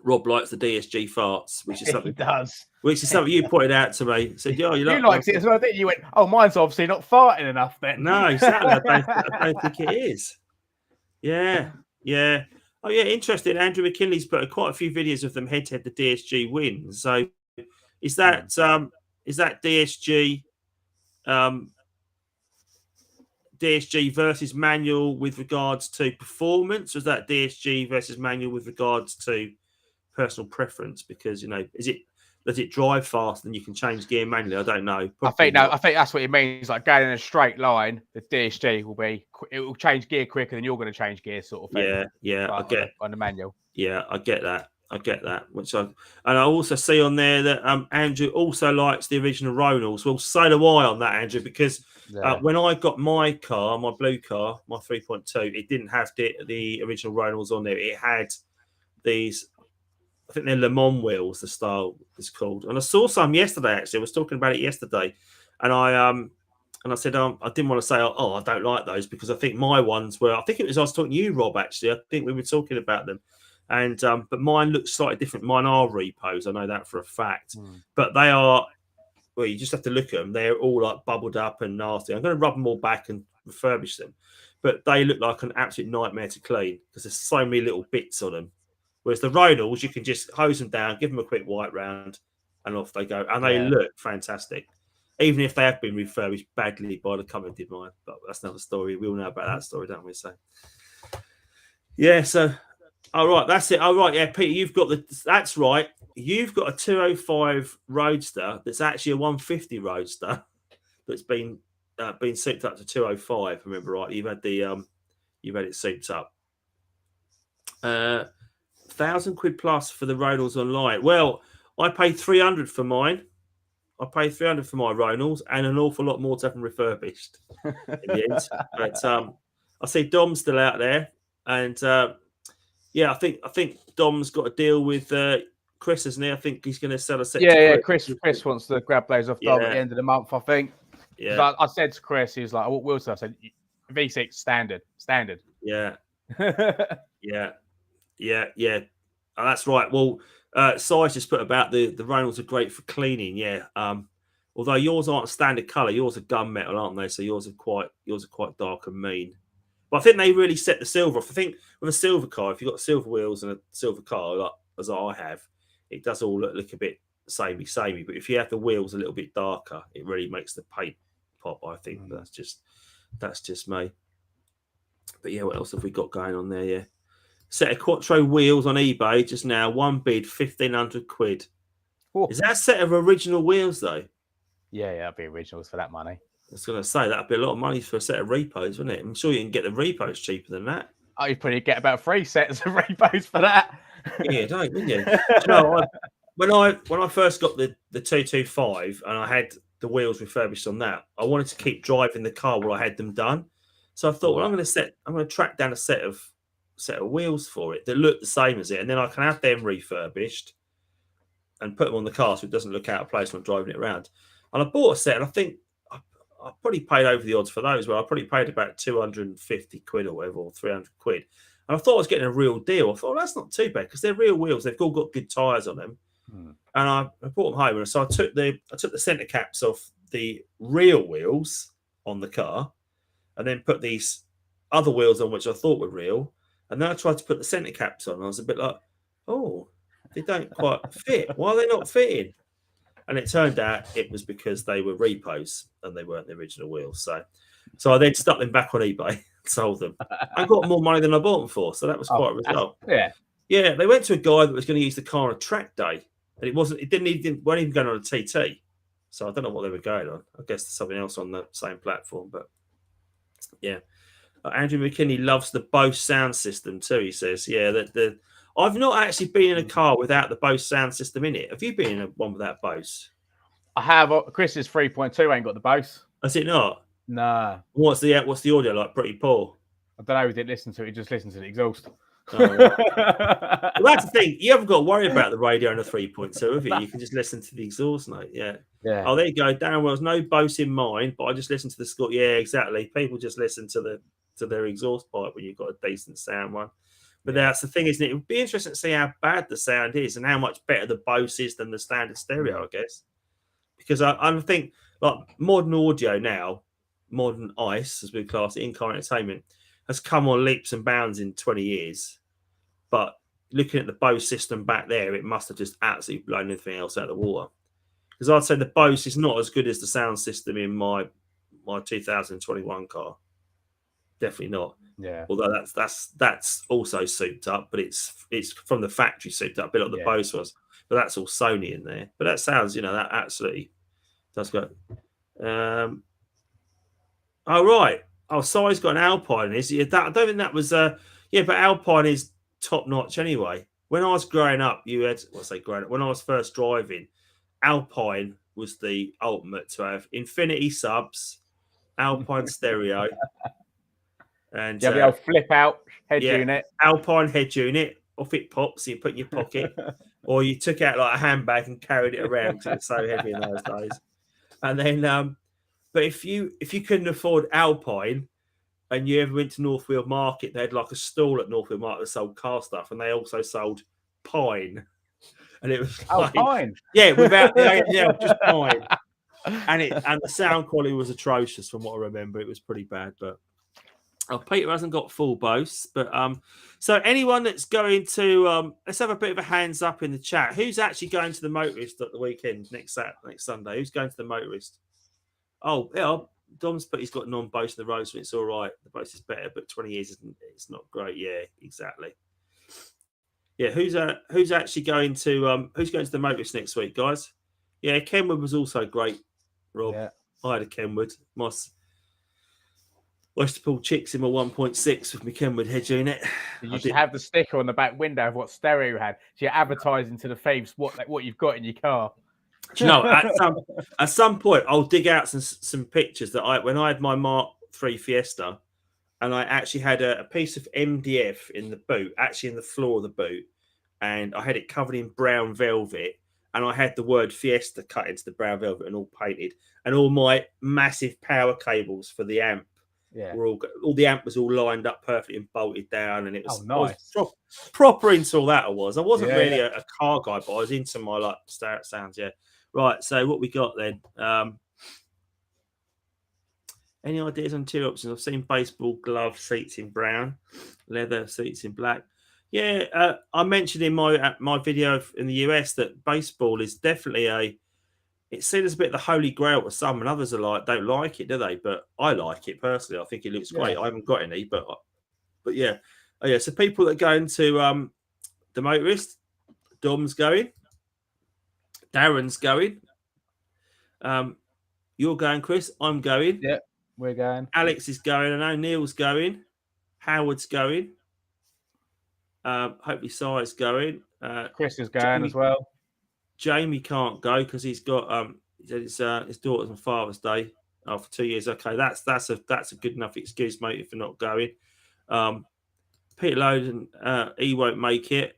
Rob likes the DSG farts, which is something he does. Which is something you pointed out to me. Said, you liked it as well, didn't you? You went, oh, mine's obviously not farting enough then. No, exactly. I don't think it is. Yeah. Oh yeah, interesting. Andrew McKinley's put quite a few videos of them head-to-head the DSG wins. So is that DSG DSG versus manual with regards to performance, or is that DSG versus manual with regards to personal preference? Because does it drive fast and you can change gear manually? I don't know. I think that's what it means. Like going in a straight line, the DSG will change gear quicker than you're going to change gear, sort of thing. Yeah, I get on the manual. Yeah, I get that. And I also see on there that Andrew also likes the original Ronalds. Well, so do I on that, Andrew, because when I got my car, my blue car, my 3.2, it didn't have the original Ronalds on there. It had these, I think they're Le Mans wheels, the style is called. And I saw some yesterday, actually. I was talking about it yesterday. And I said, I didn't want to say, I don't like those, because I think my ones were, I was talking to you, Rob, actually. I think we were talking about them. And but mine looks slightly different. Mine are repos. I know that for a fact. But they are, well, you just have to look at them. They're all like bubbled up and nasty. I'm going to rub them all back and refurbish them, but they look like an absolute nightmare to clean because there's so many little bits on them. Whereas the Ronals, you can just hose them down, give them a quick wipe round, and off they go. And they look fantastic, even if they have been refurbished badly by the company did mine. But that's another story. We all know about that story, don't we? So, yeah. So, all right, that's it. All right, yeah, Peter, you've got that's right. You've got a 205 Roadster that's actually a 150 Roadster that's been souped up to 205. Remember, right? You've had it souped up. £1,000 plus for the Ronals online. Well, I paid 300 for mine. I paid 300 for my Ronals and an awful lot more to have them refurbished in the end. But I see Dom's still out there, and I think Dom's got a deal with Chris, isn't he? I think he's going to sell a set. Yeah, Chris wants to grab those off Dom at the end of the month, I think. Yeah, I said to Chris, he was like, "What Wilson?" I said, "V6 standard." Yeah, yeah. Oh, that's right. Well, Size just put about the Ronals are great for cleaning. Yeah. Although yours aren't standard colour, yours are gunmetal, aren't they? So yours are quite dark and mean. But I think they really set the silver off. I think with a silver car, if you've got silver wheels and a silver car, like as I have, it does all look a bit samey. But if you have the wheels a little bit darker, it really makes the paint pop. I think that's just me. But yeah, what else have we got going on there? Yeah, set of Quattro wheels on eBay just now. One bid, £1,500. Oh. Is that a set of original wheels though? Yeah, that'd be originals for that money. I was going to say that'd be a lot of money for a set of repos, wouldn't it? I'm sure you can get the repos cheaper than that. Oh, you'd probably get about 3 sets of repos for that. Yeah, don't, wouldn't you? You know, when I first got the 225 and I had the wheels refurbished on that, I wanted to keep driving the car while I had them done. So I thought, well, I'm going to track down a set of wheels for it that look the same as it, and then I can have them refurbished and put them on the car so it doesn't look out of place when I'm driving it around. And I bought a set, and I think I probably paid over the odds for those. Well, I probably paid about £250 or whatever, or £300. And I thought I was getting a real deal. I thought, well, that's not too bad because they're real wheels. They've all got good tyres on them. And I brought them home, and so I took the centre caps off the real wheels on the car, and then put these other wheels on which I thought were real. And then I tried to put the centre caps on. I was a bit like, oh, they don't quite fit. Why are they not fitting? And it turned out it was because they were repos and they weren't the original wheels. So I then stuck them back on eBay, sold them. I got more money than I bought them for. So that was quite a result. Yeah. They went to a guy that was going to use the car on a track day. And weren't even going on a TT. So I don't know what they were going on. I guess there's something else on the same platform. But yeah. Andrew McKinney loves the Bose sound system too. He says, yeah, I've not actually been in a car without the Bose sound system in it. Have you been in one without Bose? I have. Chris's 3.2 ain't got the Bose. Has it not? No. What's the audio like? Pretty poor. I don't know. We didn't listen to it. Just listened to the exhaust. Oh, right. Well, that's the thing. You haven't got to worry about the radio and the 3.2, have you? You can just listen to the exhaust note. Yeah. Oh, there you go. Darren Wells, no Bose in mine, but I just listen to the score. Yeah, exactly. People just listen to their exhaust pipe when you've got a decent sound one. But that's the thing, isn't it? It would be interesting to see how bad the sound is and how much better the Bose is than the standard stereo, I guess. Because I think like modern audio now, modern ICE, as we class it, in-car entertainment, has come on leaps and bounds in 20 years. But looking at the Bose system back there, it must have just absolutely blown anything else out of the water. Because I'd say the Bose is not as good as the sound system in my 2021 car. Definitely not. Yeah. Although that's also souped up, but it's from the factory souped up, a bit like the Bose was. But that's all Sony in there. But that sounds, that absolutely does go. Oh right. Oh, Si's got an Alpine. Is it? I don't think that was. But Alpine is top notch anyway. When I was growing up, when I was first driving, Alpine was the ultimate to have. Infinity subs, Alpine stereo. And the old flip out head unit. Alpine head unit. Off it pops, you put in your pocket. Or you took out like a handbag and carried it around because it was so heavy in those days. And then but if you couldn't afford Alpine and you ever went to Northfield Market, they had like a stall at Northfield Market that sold car stuff, and they also sold Pine. And it was Pine. Yeah, without the just Pine. and the sound quality was atrocious from what I remember. It was pretty bad, but Peter hasn't got full boasts. But so anyone that's going to let's have a bit of a hands up in the chat. Who's actually going to the Motorist at the weekend next Sunday? Who's going to the Motorist? Oh, yeah, Dom's but he's got non-boast in the road, so it's all right. The boast is better, but 20 years it's not great. Yeah, exactly. Yeah, who's actually going to the Motorist next week, guys? Yeah, Kenwood was also great, Rob. Yeah. I had a Kenwood. My Westerpool chicks in my 1.6 with my Kenwood head unit. You should have the sticker on the back window of what stereo you had. So you're advertising to the thieves what you've got in your car. Do you know, at some point, I'll dig out some pictures that when I had my Mark III Fiesta, and I actually had a piece of MDF in the boot, actually in the floor of the boot, and I had it covered in brown velvet, and I had the word Fiesta cut into the brown velvet and all painted, and all my massive power cables for the amp were all the amp was all lined up perfectly and bolted down, and it was, nice. I was proper into all that. I wasn't really a car guy, but I was into my sounds. Yeah. Right, so what we got then? Any ideas on two options? I've seen baseball glove seats in brown, leather seats in black. Yeah, I mentioned in my video in the US that baseball is definitely it's seen as a bit of the holy grail to some, and others don't like it, do they? But I like it personally. I think it looks great. I haven't got any, but yeah. Oh yeah, so people that go into the Motorist, Dom's going. Darren's going. You're going, Chris. I'm going. Yeah, we're going. Alex is going. I know Neil's going. Howard's going. Hopefully Si's going. Chris is going as well. Jamie can't go because he's got his daughter's on Father's Day for 2 years. Okay, that's a good enough excuse, mate, for not going. Peter Loden, he won't make it.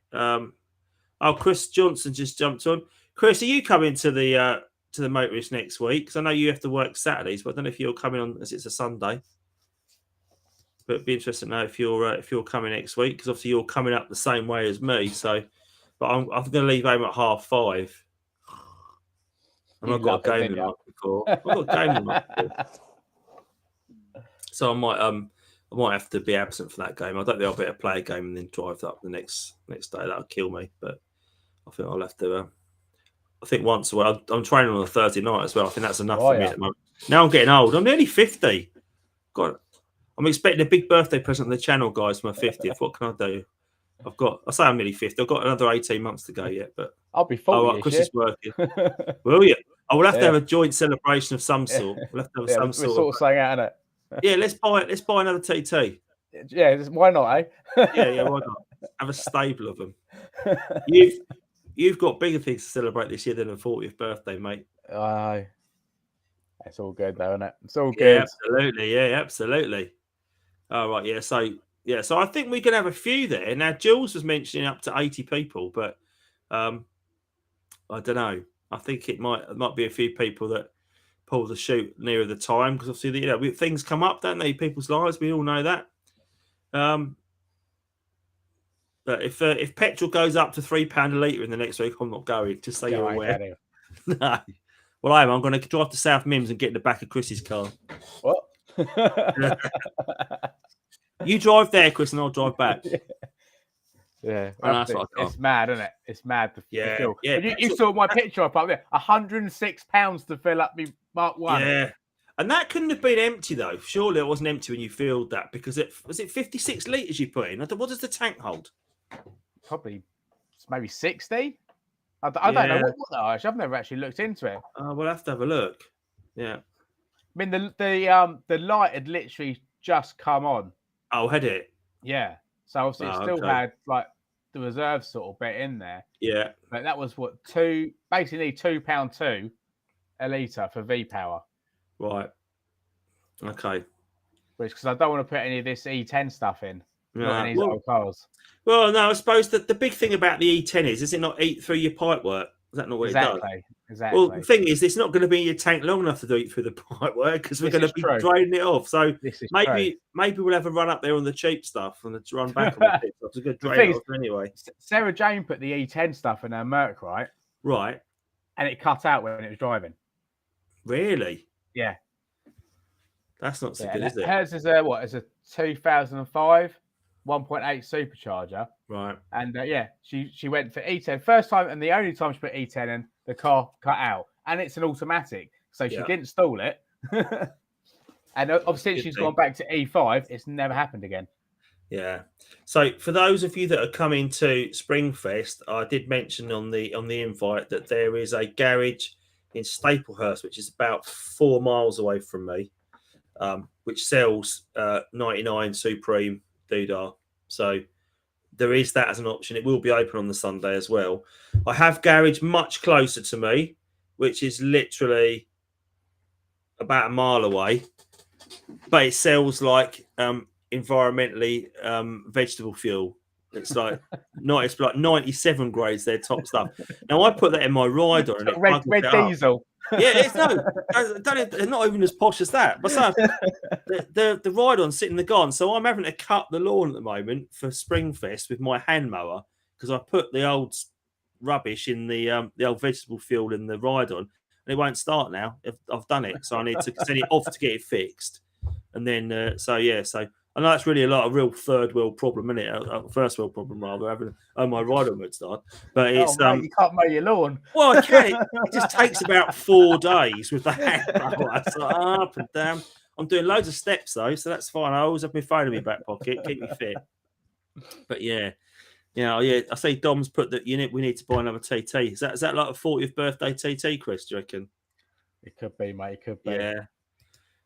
Chris Johnson just jumped on. Chris, are you coming to the Motorist next week? Because I know you have to work Saturdays, but I don't know if you're coming on as it's a Sunday. But it'd be interesting to know if you're coming next week, because obviously you're coming up the same way as me. So, but I'm going to leave home at 5:30. And I've got a game the night before. So I might have to be absent for that game. I don't think I'll better play a game and then drive up the next day. That'll kill me. But I think I'll have to. I think once a week. I'm training on a Thursday night as well. I think that's enough for me at the moment. Now I'm getting old. I'm nearly 50. God, I'm expecting a big birthday present on the channel, guys, for my 50th. What can I do? I say I'm nearly 50. I've got another 18 months to go yet, but I'll be 40. Chris is working. Will you? I will have to have a joint celebration of some sort. We'll have to have some sort of saying out, innit? Yeah, let's buy another TT. Yeah, why not, eh? yeah, why not? Have a stable of them. You've got bigger things to celebrate this year than a 40th birthday, mate. It's all good, though, isn't it? It's all good. Absolutely. Yeah, absolutely. All right, yeah. So I think we can have a few there. Now, Jules was mentioning up to 80 people, but I don't know. I think it might be a few people that pull the chute nearer the time, because obviously, things come up, don't they? People's lives, we all know that. But if petrol goes up to £3 a litre in the next week, I'm not going. Just so you're aware. No. Well, I'm going to drive to South Mims and get in the back of Chris's car. What? You drive there, Chris, and I'll drive back. Yeah, it's mad, isn't it? It's mad to fill. Yeah. You saw my picture up there. £106 to fill up me Mark 1. Yeah. And that couldn't have been empty, though. Surely it wasn't empty when you filled that, because was it 56 litres you put in? What does the tank hold? Probably maybe 60. I don't know what they are. I've never actually looked into it. We'll have to have a look. Yeah. I mean, the light had literally just come on. Oh, had it? Yeah. So obviously it still had like the reserve sort of bit in there. Yeah. But that was basically £2.2 a litre for V power. Right. Okay. Which, because I don't want to put any of this E10 stuff in. Not any old cars. Well, no, I suppose that the big thing about the E10 is it not eat through your pipework? Is that not what it does? Exactly. Well, the thing is, it's not going to be in your tank long enough to eat through the pipework, because we're going to be draining it off. So maybe we'll have a run up there on the cheap stuff and run back on the cheap stuff. It's a good drain it off anyway. Sarah Jane put the E10 stuff in her Merc, right? Right. And it cut out when it was driving. Really? Yeah. That's not so good, is it? Hers is a 2005 1.8 supercharger. Right. And she went for E10 first time, and the only time she put E10 in, the car cut out, and it's an automatic, so she didn't stall it. And obviously, she's gone back to E5. It's never happened again. Yeah. So for those of you that are coming to Springfest, I did mention on the invite that there is a garage in Staplehurst, which is about 4 miles away from me, which sells 99 Supreme Doodah. So there is that as an option. It will be open on the Sunday as well. I have garage much closer to me, which is literally about a mile away, but it sells like environmentally vegetable fuel. It's like it's like 97 grades, their top stuff. Now I put that in my rider and red diesel. Yeah, it's they're not even as posh as that. But so the ride-on's sitting in the garden, so I'm having to cut the lawn at the moment for Springfest with my hand mower because I put the old rubbish in the old vegetable fuel in the ride-on, and it won't start now. I've done it, so I need to send it off to get it fixed, and then so I know that's really a real third world problem, isn't it? First world problem, rather. Having my rider won't start, but it's you can't mow your lawn. Well, I can. It just takes about 4 days with the hand mower. So up and down. I'm doing loads of steps though, so that's fine. I always have my phone in my back pocket, keep me fit. But yeah. I say Dom's put that we need to buy another TT. Is that like a 40th birthday TT, Chris? Do you reckon? It could be, mate. It could be.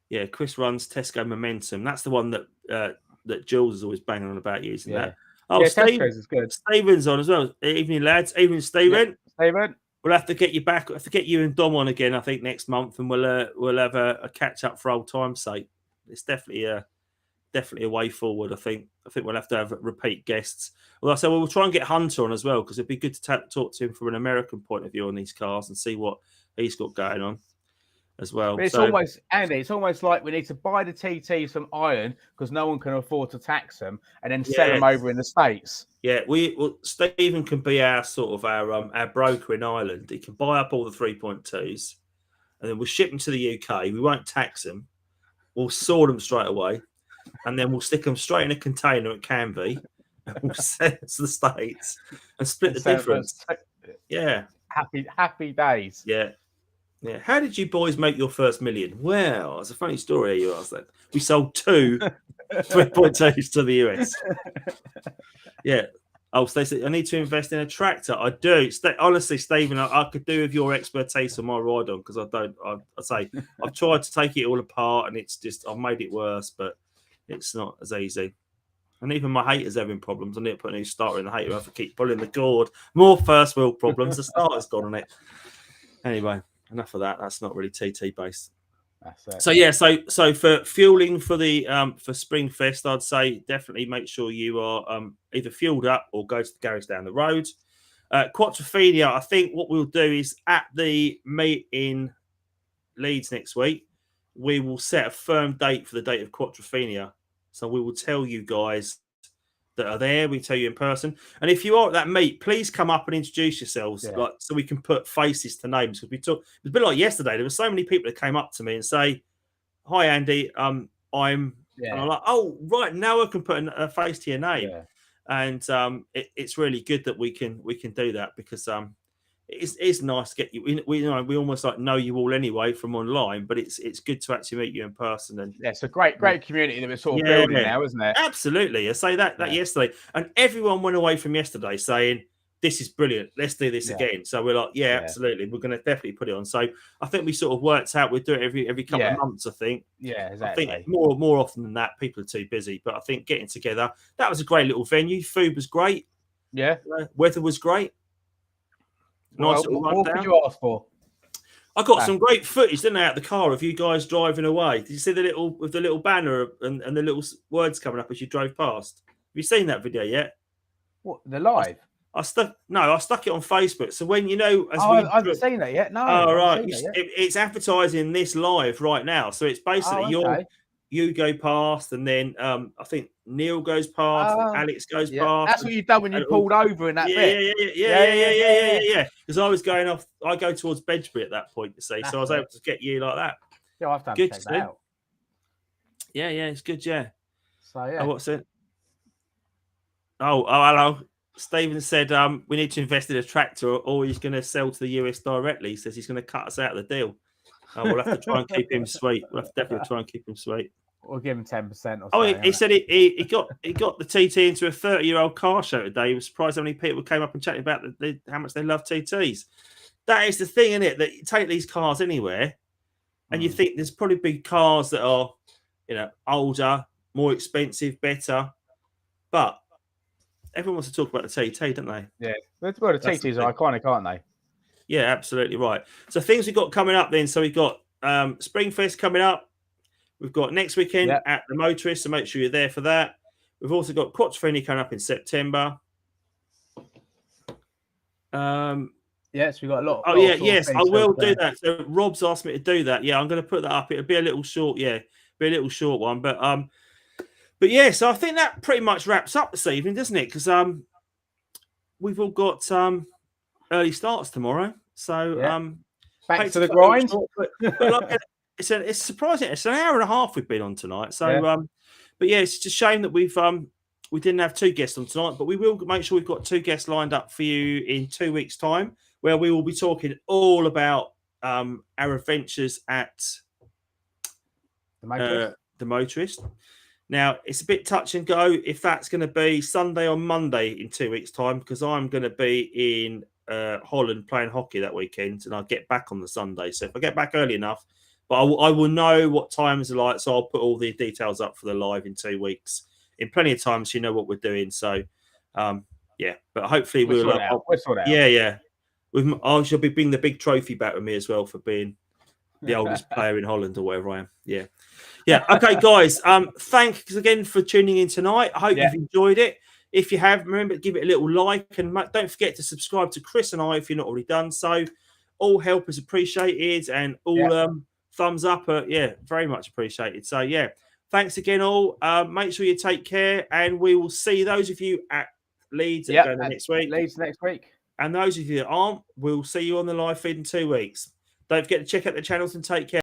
Yeah. Chris runs Tesco Momentum. That's the one that Jules is always banging on about using. That. Oh, yeah, Tesco's is good. Stephen's on as well. Evening, lads. Evening, Stephen. Yeah, Stephen. We'll have to get you back. We'll have to get you and Dom on again, I think, next month, and we'll have a catch up for old time's sake. It's definitely a way forward. I think we'll have to have repeat guests. Well, I said we'll try and get Hunter on as well because it'd be good to talk to him from an American point of view on these cars and see what he's got going on as well. But it's almost, Andy, it's almost like we need to buy the TTs from Ireland because no one can afford to tax them, and then sell them over in the States. Yeah, Stephen can be our our broker in Ireland. He can buy up all the 3.2s, and then we'll ship them to the UK. We won't tax them. We'll sort them straight away, and then we'll stick them straight in a container at Canby, and we'll send it to the States and split the difference. Yeah, happy days. Yeah. Yeah. How did you boys make your first million? Well, it's a funny story. You asked that. We sold 2 3.2s to the US. Yeah. Oh, Stacey, I need to invest in a tractor. I do. Honestly, Stephen, I could do with your expertise on my ride on because I've tried to take it all apart and it's just I've made it worse, but it's not as easy. And even my hater's having problems. I need to put a new starter in the hater. I have to keep pulling the cord. More first world problems. The starter's gone on it. Anyway. Enough of that. That's not really TT based. That's it. So yeah, so for fueling for the for Springfest, I'd say definitely make sure you are either fueled up or go to the garage down the road. Quattrophenia, I think what we'll do is at the meet in Leeds next week, we will set a firm date for the date of Quattrophenia. So we will tell you guys that are there. We tell you in person. And if you are at that meet, please come up and introduce yourselves, so we can put faces to names. Because it was a bit like yesterday. There were so many people that came up to me and say, "Hi, Andy. And I'm like, oh, right, now I can put a face to your name." Yeah. And it's really good that we can do that because it's nice to get you. We almost like know you all anyway from online, but it's good to actually meet you in person. And it's a great community that we're sort of building now, isn't it? Absolutely. I say that yesterday, and everyone went away from yesterday saying this is brilliant. Let's do this again. So we're like, absolutely. We're going to definitely put it on. So I think we sort of worked out we'll do it every couple of months. I think. Yeah, exactly. I think more often than that, people are too busy. But I think getting together, that was a great little venue. Food was great. Yeah. Weather was great. Nice. What could you ask for? I got some great footage, didn't I, out the car of you guys driving away. Did you see the little banner and the little words coming up as you drove past? Have you seen that video yet? What, the live? I stuck it on Facebook. So when I haven't seen that yet. No. Oh, right. It's advertising this live right now. So it's basically you go past, and then I think Neil goes past, Alex goes past. That's what you've done when you pulled over in that bit. Yeah. Because I was going off. I go towards Bedgebury at that point, you see. So I was able to get you like that. Yeah, I have to check that out. Yeah, it's good. Yeah. So yeah. Oh, what's it? Oh, hello. Stephen said we need to invest in a tractor, or he's going to sell to the US directly. He says he's going to cut us out of the deal. We'll have to try and keep him sweet. We'll have to definitely try and keep him sweet. We'll give him 10% or something. He said he got the TT into a 30-year-old car show today. He was surprised how many people came up and chatting about how much they love TTs. That is the thing, isn't it? That you take these cars anywhere, and you think there's probably big cars that are, older, more expensive, better, but everyone wants to talk about the TT, don't they? Yeah, the TTs are iconic, aren't they? Yeah, absolutely right. So things we've got coming up then. So we've got Springfest coming up. We've got next weekend at the Motorist, so make sure you're there for that. We've also got Quattrophenia coming up in September. Yes, we've got a lot. Yes, I will do that. So Rob's asked me to do that. Yeah, I'm going to put that up. It'll be a little short. Yeah, be a little short one, but yeah. So I think that pretty much wraps up this evening, doesn't it? Because we've all got early starts tomorrow. So back to the grind. But it's surprising. It's an hour and a half we've been on tonight. So but yeah, it's just a shame that we didn't have two guests on tonight, but we will make sure we've got two guests lined up for you in 2 weeks' time, where we will be talking all about our adventures at the Motorist. Now, it's a bit touch and go if that's going to be Sunday or Monday in 2 weeks' time, because I'm going to be in Holland playing hockey that weekend, and I'll get back on the Sunday. So if I get back early enough, but I will know what times are like, so I'll put all the details up for the live in 2 weeks in plenty of time, so you know what we're doing. So, but hopefully we'll sort it out. Yeah. I shall be bringing the big trophy back with me as well for being the oldest player in Holland or whatever I am. Yeah. Okay, guys. Thanks again for tuning in tonight. I hope you've enjoyed it. If you have, remember to give it a little like, and don't forget to subscribe to Chris and I if you're not already done so. All help is appreciated, and all thumbs up very much appreciated. So thanks again all. Make sure you take care, and we will see those of you at Leeds next week. Leeds next week. And those of you that aren't, we'll see you on the live feed in 2 weeks. Don't forget to check out the channels and take care.